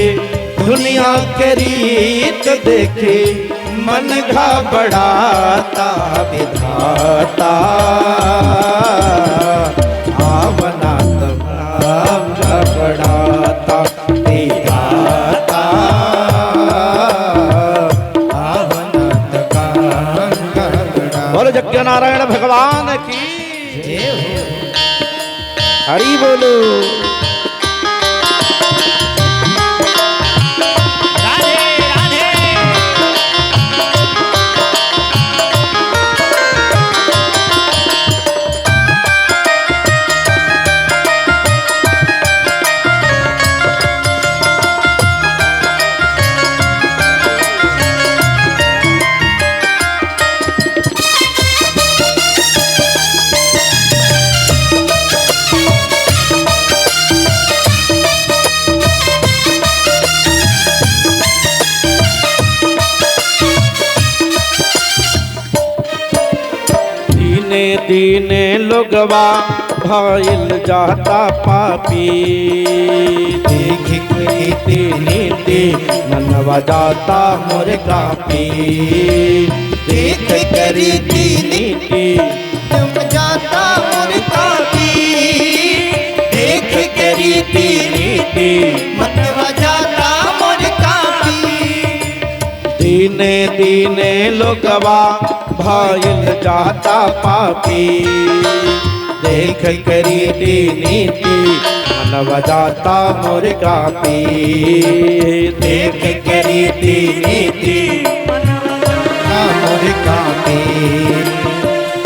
दुनिया के रीत देखे, मन घबराता, विधाता आवनत काम बढ़ाता, विधाता आवनत काम बढ़ाता। बोलो जग्य नारायण भगवान की जय हो। हरि बोलो। दीने लोगवा भइल जाता पापी, देख नीति नीति मनवा जाता मोर कापी, देख रीति नीति तुम जाता मोर कापी, देख रीति नीति मनवा जाता मोर कापी। दीने दीने लोगवा भइल जाता पापी, देख करी नीति मनव जाता मोर कापी। देख करी नीति मोर कापी।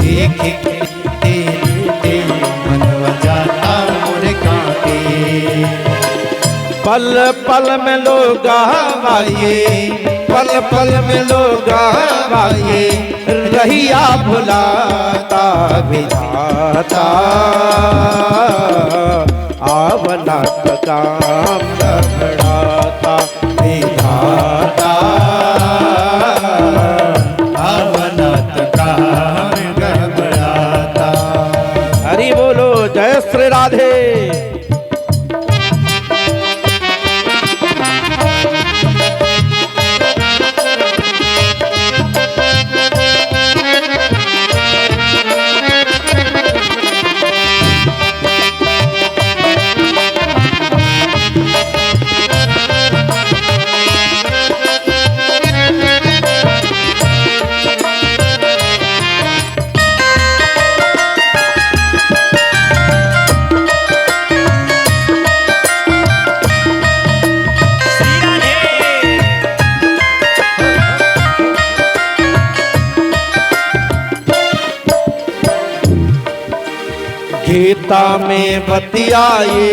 देख करी नीति मनव जाता मोर कापी। पल पल में लोग आवाए, पल पल में लोग आवाए, रहिया भुलाता विधाता। आवनात काम गबड़ाता विधाता। आवनात काम गबड़ाता। हरि बोलो, जय श्री राधे। गीता में बतियाए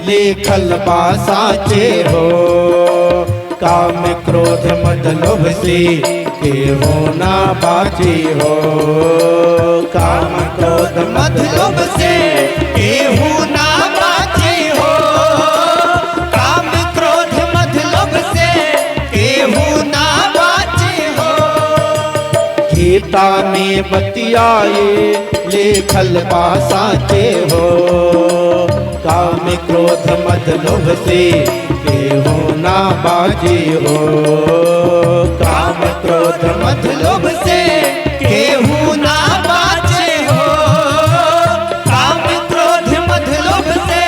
लेखल बासाचे हो। काम क्रोध मद लोभ से केहू ना बाचे हो। काम क्रोध मद लोभ से केहू ना बाचे हो। काम क्रोध मद लोभ से केहू ना बाचे हो। गीता में बतियाए लेखल बासाचे हो। काम क्रोध मद लोभ से केहू ना बाजे हो। काम क्रोध मद लोभ से केहू ना बाचे हो। काम क्रोध मद लोभ से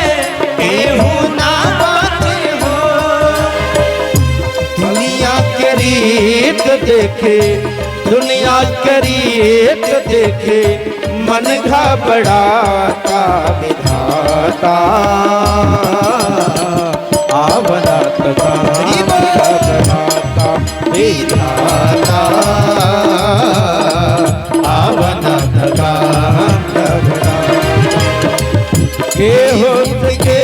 केहू ना बाचे हो। दुनिया के रीत देखे, दुनिया के रीत देखे, मन घबराता विधाता। आवनात काम घबराता विधाता। आवनात काम घबराता। के हो सके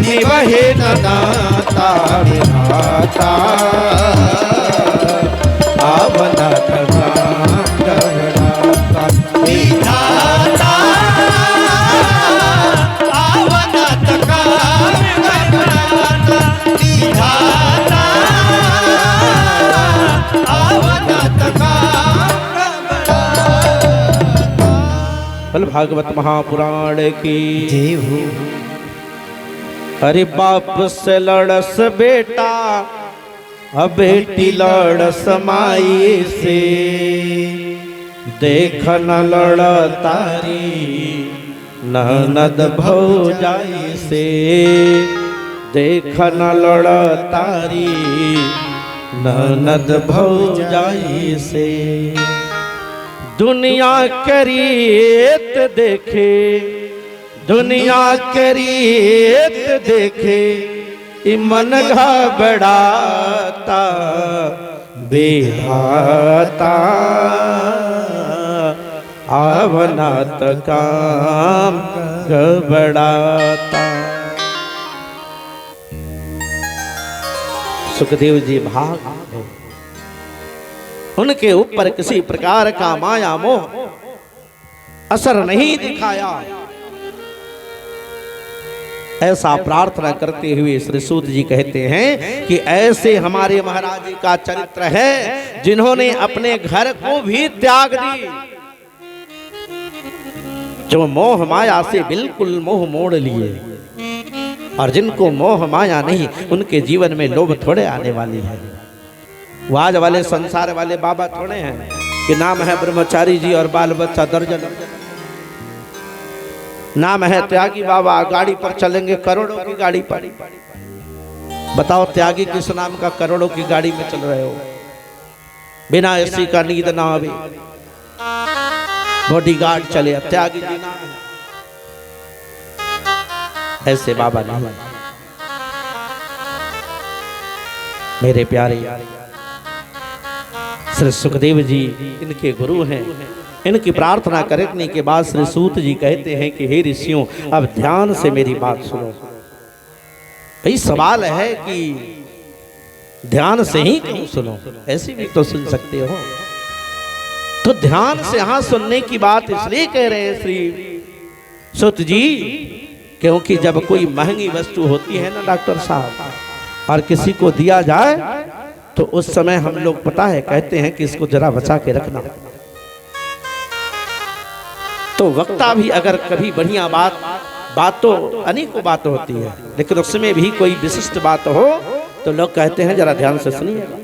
निवहे नाता विधाता। आवनात काम घबराता विधाता। आवनात काम घबराता विधाता। आवनात काम घबराता। बल भागवत महापुराण की जय हो। अरे बाप से लड़स बेटा, अब बेटी लड़स माई से। देख न लड़ तारी ननद भौजाई से। देख न लड़ तारी ननद भौजाई से। दुनिया के रीत देखे, दुनिया के रीत देखे, मन घबराता विधाता। आवनात काम घबराता। सुखदेव जी भाग गए। उनके ऊपर किसी प्रकार का माया मोह असर नहीं दिखाया। ऐसा प्रार्थना करते हुए श्री सूत जी कहते हैं कि ऐसे हमारे महाराज जी का चरित्र है जिन्होंने अपने घर को भी त्याग दी। जो मोह माया से बिल्कुल मोह मोड़ लिए, और जिनको मोह माया नहीं उनके जीवन में लोभ थोड़े आने वाली है। वो आज वाले संसार वाले बाबा थोड़े हैं कि नाम है ब्रह्मचारी जी और बाल बच्चा दर्जन। नाम है त्यागी बाबा, गाड़ी पर चलेंगे करोड़ों की गाड़ी पर। बताओ त्यागी किस नाम का करोड़ों की गाड़ी में चल रहे हो? बिना एसी का नींद ना आवे, बॉडीगार्ड चले, त्यागी जीना है। ऐसे बाबा नहीं। मेरे प्यारे श्री सुखदेव जी इनके गुरु हैं। इनकी प्रार्थना करने के बाद श्री सूत जी कहते हैं कि हे ऋषियों, अब ध्यान से मेरी बात सुनो। भाई सवाल है कि ध्यान से ही क्यों सुनो, ऐसे भी तो सुन सकते हो। तो ध्यान से यहां सुनने की बात इसलिए कह रहे हैं श्री सूत जी, क्योंकि जब कोई महंगी वस्तु होती है ना डॉक्टर साहब, और किसी को दिया जाए तो उस समय हम लोग पता है कहते हैं कि इसको जरा बचा के रखना। तो वक्ता भी अगर कभी बढ़िया बात तो अनेकों बात होती है, लेकिन उसमें भी कोई विशिष्ट बात हो तो लोग कहते हैं जरा ध्यान से सुनिएगा।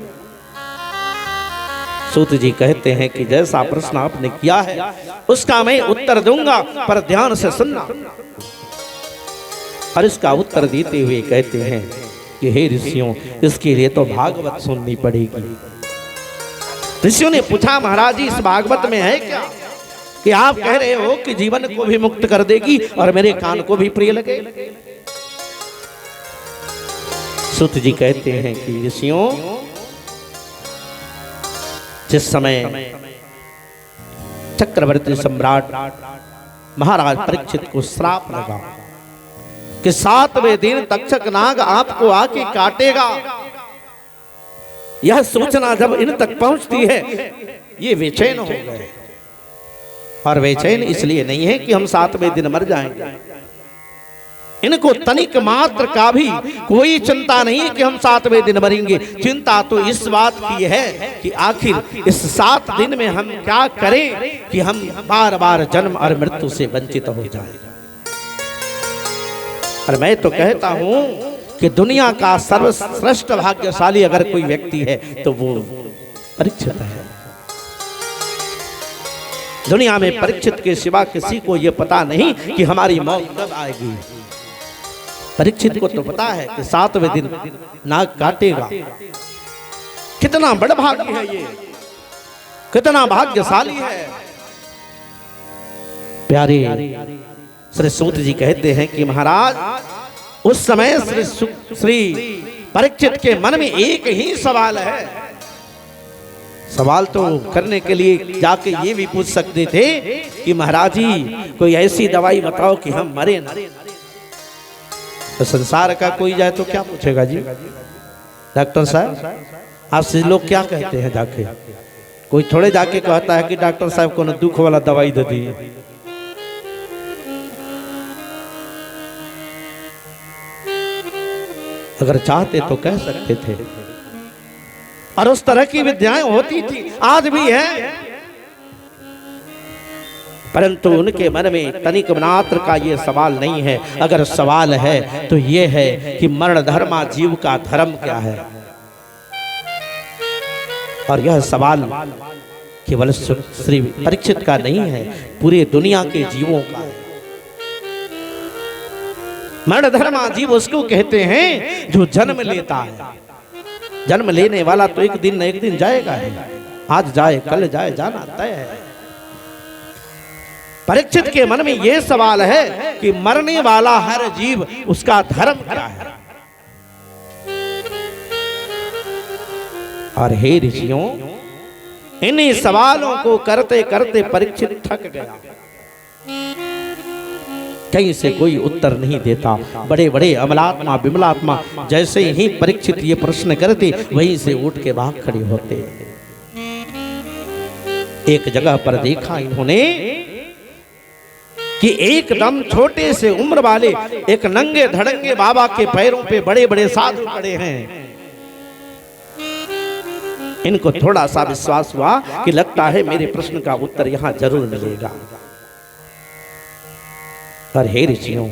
सूत जी कहते हैं कि जैसा प्रश्न आपने किया है उसका मैं उत्तर दूंगा, पर ध्यान से सुनना। और इसका उत्तर देते हुए कहते हैं कि हे ऋषियों, इसके लिए तो भागवत सुननी पड़ेगी। ऋषियों ने पूछा, महाराज जी इस भागवत में है क्या कि आप कह रहे हो कि जीवन को भी मुक्त कर देगी और मेरे कान को भी प्रिय लगे? सूत जी कहते हैं कि ऋषियों, जिस समय चक्रवर्ती सम्राट महाराज परीक्षित को श्राप लगा कि 7वें दिन तक्षक नाग आपको आके काटेगा, यह सूचना जब इन तक पहुंचती है ये बेचैन हो गए। और बेचैन इसलिए नहीं है कि हम 7वें दिन मर जाएंगे, इनको तनिक मात्र का भी कोई चिंता नहीं कि हम 7वें दिन मरेंगे। चिंता तो इस बात की है कि आखिर इस 7 दिन में हम क्या करें कि हम बार बार जन्म और मृत्यु से वंचित हो जाएं। और मैं तो कहता हूं कि दुनिया का सर्वश्रेष्ठ भाग्यशाली अगर कोई व्यक्ति है तो वो परीक्षित है। दुनिया में परीक्षित के सिवा किसी को यह पता नहीं कि हमारी मौत कब आएगी। परीक्षित को तो पता है कि 7वें दिन नाग काटेगा। कितना बड़ा भाग्य है ये, कितना भाग्यशाली है। प्यारे श्री सूत जी कहते हैं कि महाराज उस समय श्री परीक्षित के मन में एक ही सवाल है। सवाल तो करने के लिए जाके ये भी पूछ सकते थे कि महाराज जी कोई ऐसी दवाई बताओ कि हम मरे ना। तो संसार का कोई जाए तो क्या पूछेगा जी? डॉक्टर साहब आपसे लोग क्या कहते हैं जाके? कोई थोड़े जाके कहता है कि डॉक्टर साहब को न दुख वाला दवाई दे दी। अगर चाहते तो कह सकते थे, और उस तरह की विद्याएं होती थी, आज भी है। परंतु उनके मन में तनिक मात्र का ये सवाल नहीं है। अगर सवाल है तो ये है कि मरण धर्मा जीव का धर्म क्या है। और यह सवाल केवल श्री परीक्षित का नहीं है, पूरे दुनिया के जीवों का है। मरण धर्मा जीव उसको कहते हैं जो जन्म लेता है। जन्म लेने वाला तो एक दिन न एक दिन जाएगा है, आज जाए कल जाए, जाना तय है। परीक्षित के मन में यह सवाल है कि मरने वाला हर जीव उसका धर्म क्या है। और हे ऋषियों, इन्हीं सवालों को करते करते परीक्षित थक गया। कहीं से कोई उत्तर नहीं देता। बड़े बड़े अमलात्मा विमलात्मा जैसे ही परीक्षित ये प्रश्न करते वहीं से उठ के भाग खड़े होते। एक जगह पर देखा इन्होंने कि एकदम छोटे से उम्र वाले एक नंगे धड़ंगे बाबा के पैरों पे बड़े बड़े साधु खड़े हैं। इनको थोड़ा सा विश्वास हुआ कि लगता है मेरे प्रश्न का उत्तर यहां जरूर मिलेगा। और हे ऋषियों,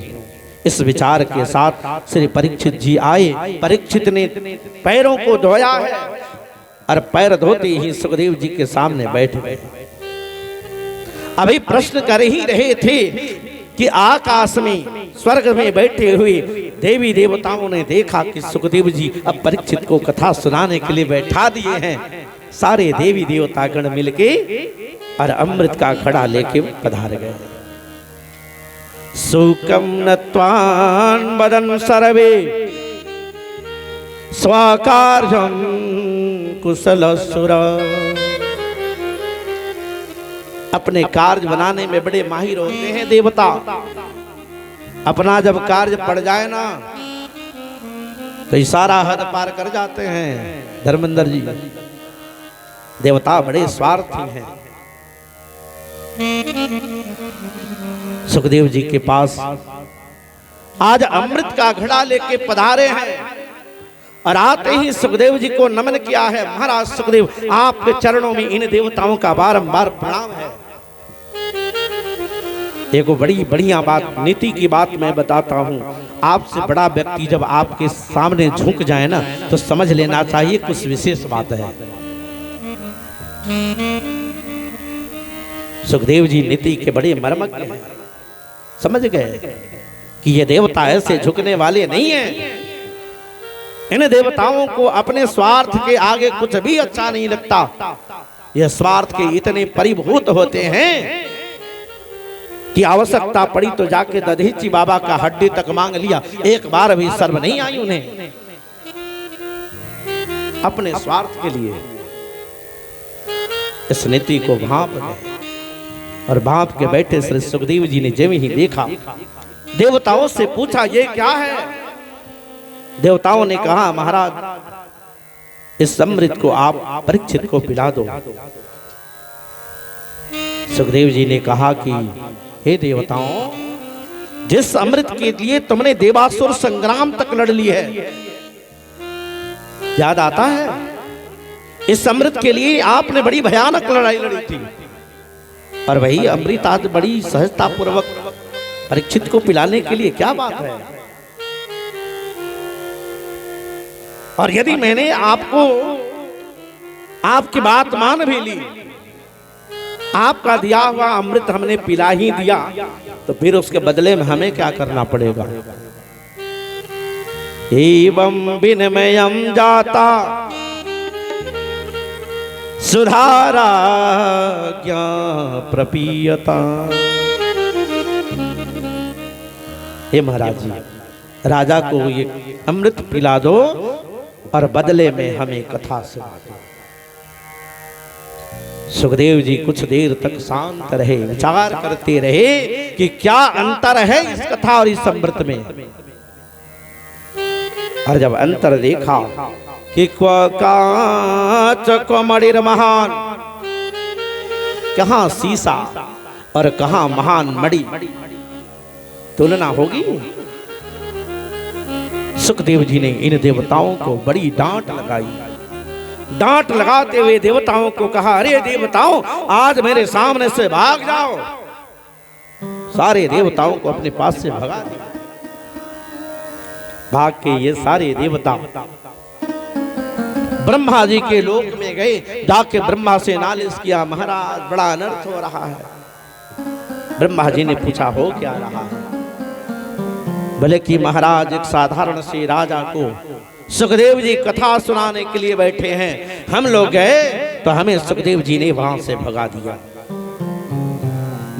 इस विचार के साथ श्री परीक्षित जी आए। परीक्षित ने पैरों को धोया है और पैर धोते ही सुखदेव जी के सामने बैठ गए। अभी प्रश्न कर ही रहे थे कि आकाश में स्वर्ग में बैठे हुए देवी देवताओं ने देखा कि सुखदेव जी अब परीक्षित को कथा सुनाने के लिए बैठा दिए हैं। सारे देवी देवता गण मिलके और अमृत का घड़ा लेके पधार गए। सुकम नत्वान बदन सर्वे स्वाकार्यम कुशलसुर। अपने कार्य बनाने में बड़े माहिर होते हैं देवता। अपना जब कार्य पड़ जाए ना तो सारा हद पार कर जाते हैं। धर्मेंद्र जी, देवता बड़े स्वार्थी हैं। सुखदेव जी के पास आज अमृत का घड़ा लेके पधारे हैं और आते ही सुखदेव जी को नमन किया है। महाराज सुखदेव, आपके चरणों में इन देवताओं का बारंबार प्रणाम है। एक बड़ी बढ़िया बात, नीति की बात मैं बताता हूँ। आपसे बड़ा व्यक्ति जब आपके सामने झुक जाए ना तो समझ लेना चाहिए कुछ विशेष बात है। सुखदेव जी नीति के बड़े मर्मज्ञ हैं। समझ गए कि ये देवता ऐसे झुकने वाले नहीं हैं। इन देवताओं को अपने स्वार्थ के आगे कुछ भी अच्छा नहीं लगता। ये स्वार्थ के इतने परिभूत होते हैं कि आवश्यकता पड़ी तो जाके दधीची बाबा का हड्डी तक मांग लिया, एक बार भी शर्म नहीं आई उन्हें। अपने स्वार्थ के लिए इस नीति को भांप गए और भांप के बैठे श्री सुखदेव जी ने जब ही देखा, देवताओं से पूछा ये क्या है। देवताओं ने कहा महाराज इस अमृत को आप परीक्षित को पिला दो। सुखदेव जी ने कहा कि हे देवताओं, जिस अमृत के लिए तुमने देवासुर संग्राम तक लड़ ली है, याद आता है? इस अमृत के लिए आपने बड़ी भयानक लड़ाई लड़ी थी और वही अमृत आज बड़ी सहजता पूर्वक परीक्षित को पिलाने के लिए क्या बात है। और यदि मैंने आपको आपकी बात मान भी ली, आपका दिया हुआ अमृत हमने पिला ही दिया, तो फिर उसके बदले में हमें क्या करना पड़ेगा। एवं विनिमयम जाता सुधारा ज्ञा प्रपीयता। हे महाराज जी, राजा को ये अमृत पिला दो और बदले में हमें कथा सुना दो। सुखदेव जी कुछ देर तक शांत रहे, विचार करते रहे कि क्या अंतर है इस कथा और इस अमृत में। और जब अंतर देखा कि कांच को मणिर महान, कहां शीशा और कहां महान मणि, तुलना होगी। सुखदेव जी ने इन देवताओं को बड़ी डांट लगाई। डांट लगाते हुए देवताओं को कहा, अरे देवताओं, आज मेरे सामने से भाग जाओ। सारे देवताओं को अपने पास से भगा दिया। भाग के ये सारे देवता ब्रह्मा जी के लोक में गए। जाके ब्रह्मा से नालिश किया, महाराज बड़ा अनर्थ हो रहा है। ब्रह्मा जी ने पूछा हो क्या रहा है। बोले कि महाराज एक साधारण से राजा को सुखदेव जी कथा सुनाने के लिए बैठे हैं, हम लोग गए तो हमें सुखदेव जी ने वहां से भगा दिया।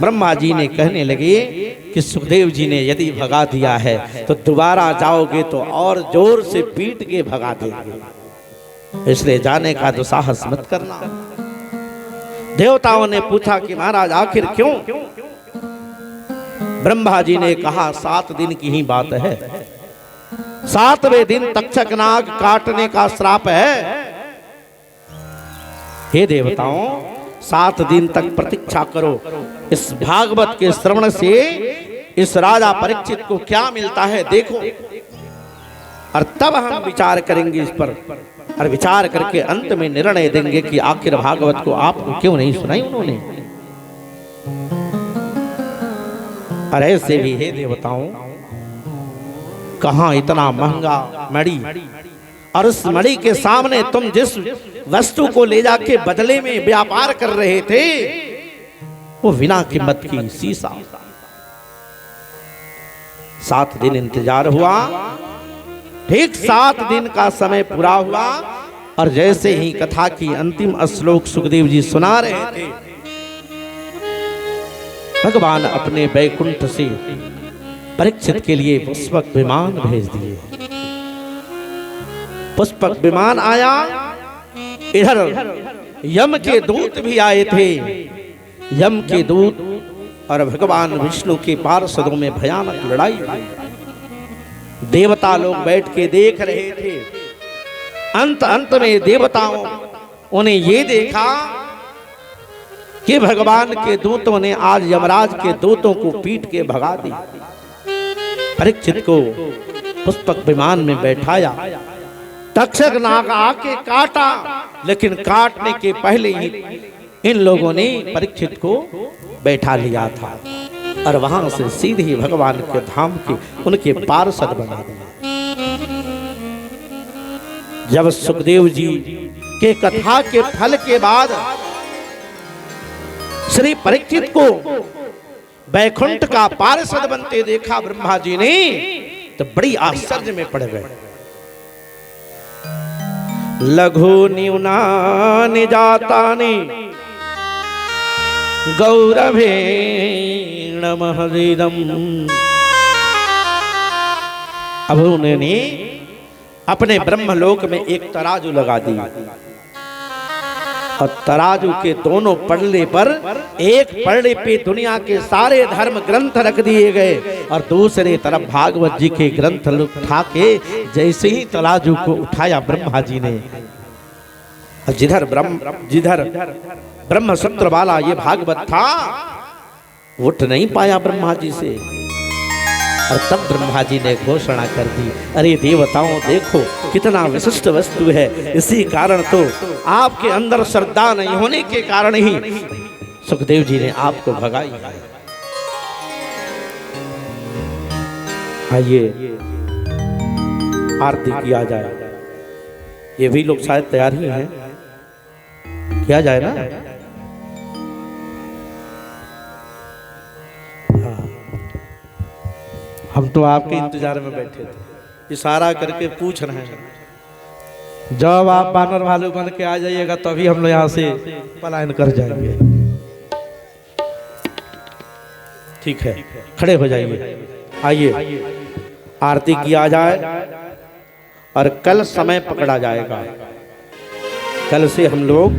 ब्रह्मा जी ने कहने लगे कि सुखदेव जी ने यदि भगा दिया है तो दोबारा जाओगे तो और जोर से पीट के भगा देंगे, इसलिए जाने का दुस्साहस मत करना। देवताओं ने पूछा कि महाराज आखिर क्यों। ब्रह्मा जी ने कहा 7 दिन की ही बात है। 7वें दिन तक्षक नाग काटने का श्राप है। हे देवताओं, 7 दिन तक प्रतीक्षा करो। इस भागवत के श्रवण से इस राजा परीक्षित को क्या मिलता है देखो, और तब हम विचार करेंगे इस पर, और विचार करके अंत में निर्णय देंगे कि आखिर भागवत को आपको क्यों नहीं सुनाई उन्होंने। और ऐसे भी हे देवताओं, कहां इतना महंगा मणि, और उस मणि के सामने तुम जिस वस्तु को ले जाके बदले में व्यापार कर रहे थे वो बिना कीमत की शीशा। 7 दिन इंतजार हुआ। ठीक 7 दिन का समय पूरा हुआ। और जैसे ही कथा की अंतिम श्लोक सुखदेव जी सुना रहे थे, भगवान अपने बैकुंठ से परीक्षित के लिए पुष्पक विमान भेज दिए। पुष्पक विमान आया, इधर यम के दूत भी आए थे। यम के दूत और भगवान विष्णु के पार्षदों में भयानक लड़ाई हुई। देवता लोग बैठ के देख रहे थे। अंत में देवताओं उन्हें ये देखा कि भगवान के दूतों ने आज यमराज के दूतों को पीट के भगा दी। परीक्षित को पुष्पक विमान में बैठाया। तक्षक नाग आके काटा, लेकिन काटने के पहले ही इन लोगों ने परीक्षित को बैठा लिया था और वहां से सीधे भगवान के धाम के उनके पार्षद बना दिए। जब सुखदेव जी के कथा के फल के बाद श्री परीक्षित को बैकुंठ का पार्षद बनते देखा ब्रह्मा जी ने, तो बड़ी आश्चर्य में पड़ गए। लघु न्यूना निजातानि गौरवेण महदिदम्। अब उन्होंने अपने ब्रह्मलोक में एक तराजू लगा दी और तराजू के दोनों पड़ले पर एक पड़ले पे दुनिया के सारे धर्म ग्रंथ रख दिए गए और दूसरे तरफ भागवत जी के ग्रंथ उठा के जैसे ही तराजू को उठाया ब्रह्मा जी ने, जिधर ब्रह्म सूत्र वाला ये भागवत था, उठ नहीं पाया ब्रह्मा जी से। और तब ब्रह्मा जी ने घोषणा कर दी, अरे देवताओं देखो कितना विशिष्ट वस्तु है, इसी कारण तो आपके अंदर श्रद्धा नहीं होने के कारण ही सुखदेव जी ने आपको भगाई। आइए आरती किया जाए। ये भी लोग शायद तैयार ही हैं, किया जाए ना। हम तो आपके इंतजार में बैठे थे, इशारा करके पूछ रहे हैं। जब आप बानर भालू बन के आ जाइएगा तभी हम लोग यहाँ से पलायन कर जाएंगे। ठीक है, खड़े हो जाइए। आइए आरती किया जाए और कल समय पकड़ा जाएगा। कल से हम लोग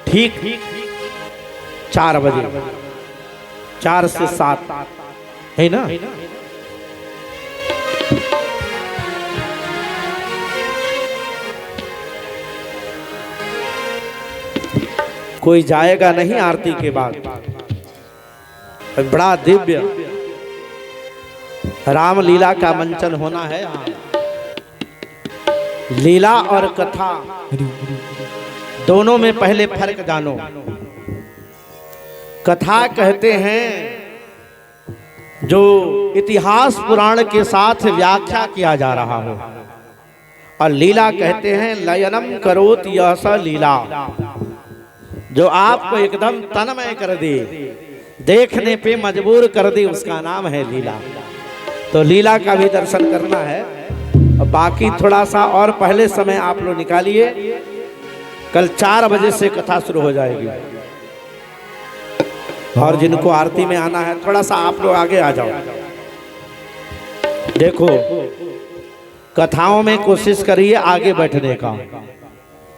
ठीक 4 बजे, 4 से 7 है ना। कोई जाएगा नहीं आरती के बाद। बड़ा दिव्य रामलीला का मंचन होना है। लीला और कथा दोनों में पहले फर्क जानो। कथा कहते हैं जो इतिहास पुराण के साथ व्याख्या किया जा रहा हो, और लीला कहते हैं लयनम करोत यस लीला, जो आपको एकदम तन्मय कर दे, देखने पे मजबूर कर दे, उसका नाम है लीला। तो लीला का भी दर्शन करना है। और बाकी थोड़ा सा और पहले समय आप लोग निकालिए। कल 4 बजे से कथा शुरू हो जाएगी। और जिनको आरती में आना है थोड़ा सा आप लोग आगे आ जाओ। देखो कथाओं में कोशिश करिए आगे बैठने का,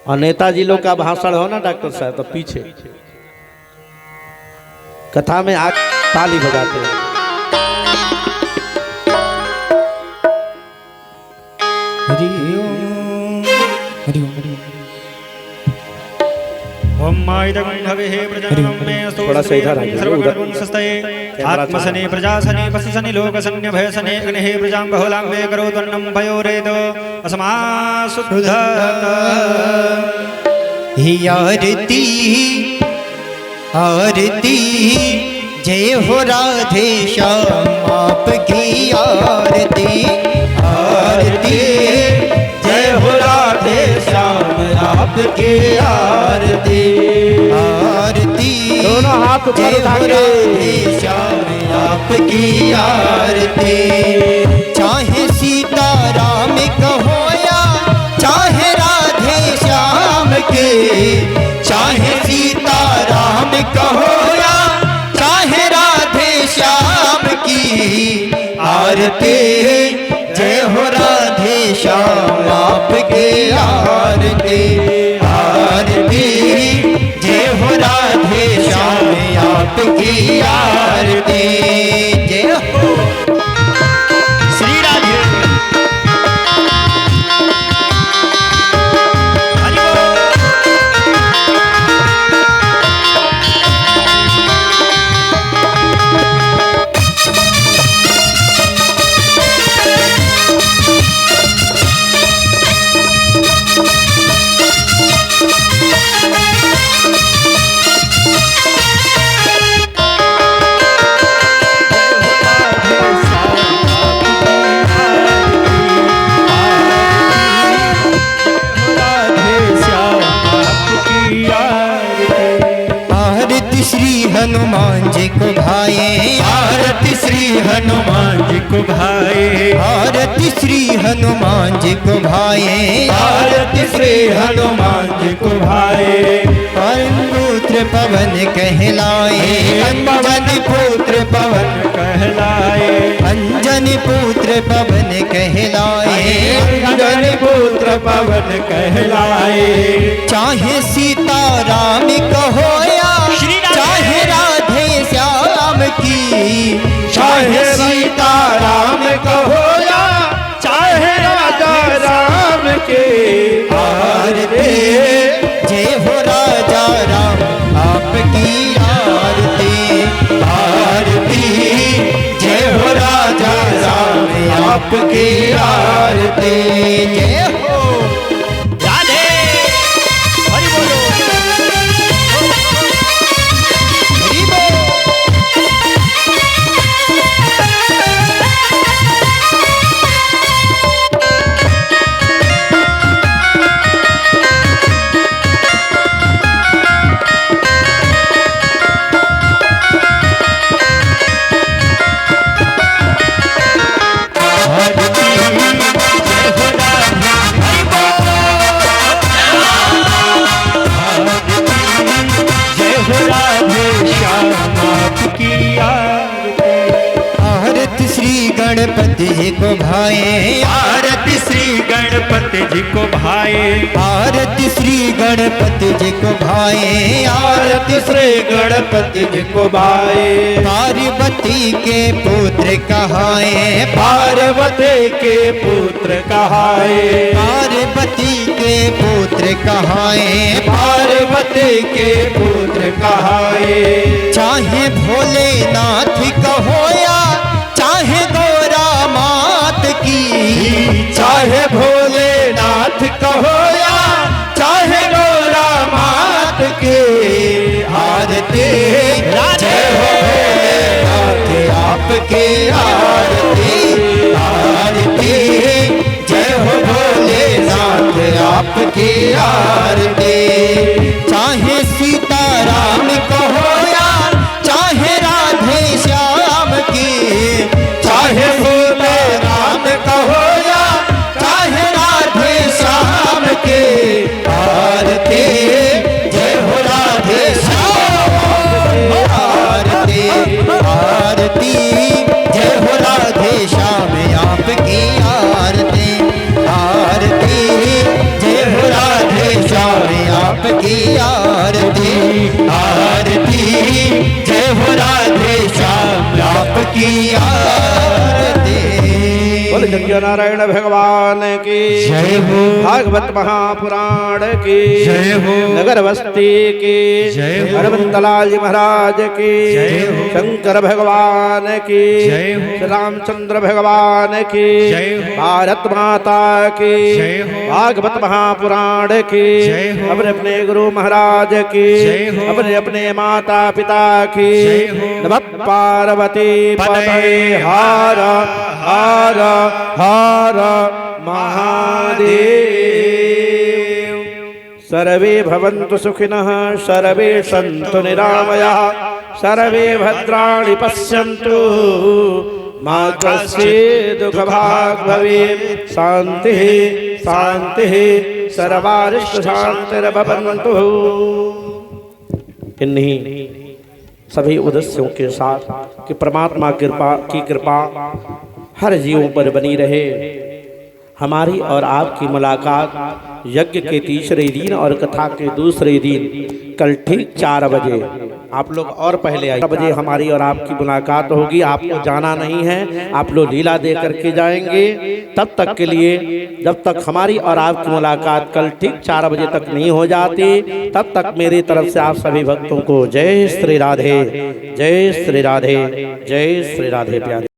और नेताजी लोग का भाषण हो ना डॉक्टर साहब, तो पीछे कथा में आज ताली बजाते हैं। थोड़ा सा इधर आत्मसने प्रजासने पशुसने लोकसन्य भयसने अग्ने प्रजां बहुलांगे करोत्वन्नं भयोरेदो अस्मासुद्धः। ही आरती आरती जय हो राधे श्याम आपकी आरती आरती जय हो राधे श्याम आपकी आरती आरती दोनों हाथ जय हो राधे श्याम आपकी आरती। चाहे सीता राम कहो या चाहे राधे कहो या चाहे राधे श्याम की आरती, जय हो राधे श्याम आपके आरती, आरती जय हो राधे श्याम आपकी आरती, जय हो श्री राधे। हरि बोल। आरती श्री हनुमान जी को भाए, आरती श्री हनुमान जी को भाए, आरती श्री हनुमान जी को भाए, आरती श्री हनुमान जी को भाए, परम पुत्र पवन कहलाए, अंजनी पुत्र पवन कहलाए, अंजनी पुत्र पवन कहलाए, अंजनी पुत्र पवन कहलाए, चाहे सीता राम कहो या चाहे राधे श्याम की, चाहे सीता राम कहो या चाहे राजा राम के आरती, जय हो राजा राम आपकी आरती, आरती जय हो राजा राम आपकी आरती, जय हो राधे। हरि बोलो। हरि बोल। आरती श्री गणपति जी को भाए, आरती श्री गणपति जी को भाए, आरती श्री गणपति जी को भाए, आरती श्री गणपति जी को भाए, पार्वती के पुत्र कहाए, पार्वती के पुत्र कहाए, पार्वती के पुत्र कहाए, पार्वती के पुत्र कहाए, चाहे भोलेनाथ कहो या चाहे गौरा मात की, चाहे भोलेनाथ कहो या चाहे गौरा मात की आरती, जय हो भोलेनाथ आपके आरती, आरती जय हो भोलेनाथ आपकी आरती, चाहे सीताराम कहो या चाहे राधे श्याम की, चाहे भोले राम कहो या चाहे राधे श्याम के आरती, जय हो राधे श्याम आरती, आरती जय हो राधे श्याम आपकी आरती, आरती जय हो राधे श्याम आपकी आरती, आरती जय हो राधे श्याम आपकी आरती। बोल जय नारायण भगवान की जय हो, भागवत महापुराण की जय हो, नगर बस्ती की जय हो, हरबंतलाल जी महाराज की जय हो, शंकर भगवान की जय हो, श्री रामचंद्र भगवान की जय हो, भारत माता की जय हो, भागवत महापुराण की जय हो, अपने अपने गुरु महाराज की जय हो, अपने अपने माता पिता की जय हो, नमः पार्वती पतये हर हर हर महादेव। सर्वे भवन्तु सुखिनः, सर्वे सन्तु निरामयाः, सर्वे भद्राणि पश्यन्तु, मा कश्चित् दुःखभाग् भवेत्। शान्तिः शान्तिः सर्वारिष्टशान्तिर्भवन्तु। इन्हीं सभी उद्देश्यों के साथ कि परमात्मा की कृपा हर जीवों पर बनी रहे। हमारी और आपकी मुलाकात यज्ञ के तीसरे दिन और कथा के दूसरे दिन कल ठीक 4 बजे, आप लोग और पहले आइए, 4 बजे हमारी और आपकी मुलाकात होगी। आपको जाना नहीं है, आप लोग लीला दे करके जाएंगे। तब तक के लिए, जब तक हमारी और आपकी मुलाकात कल ठीक 4 बजे तक नहीं हो जाती, तब तक मेरी तरफ से आप सभी भक्तों को जय श्री राधे, जय श्री राधे, जय श्री राधे प्यारे।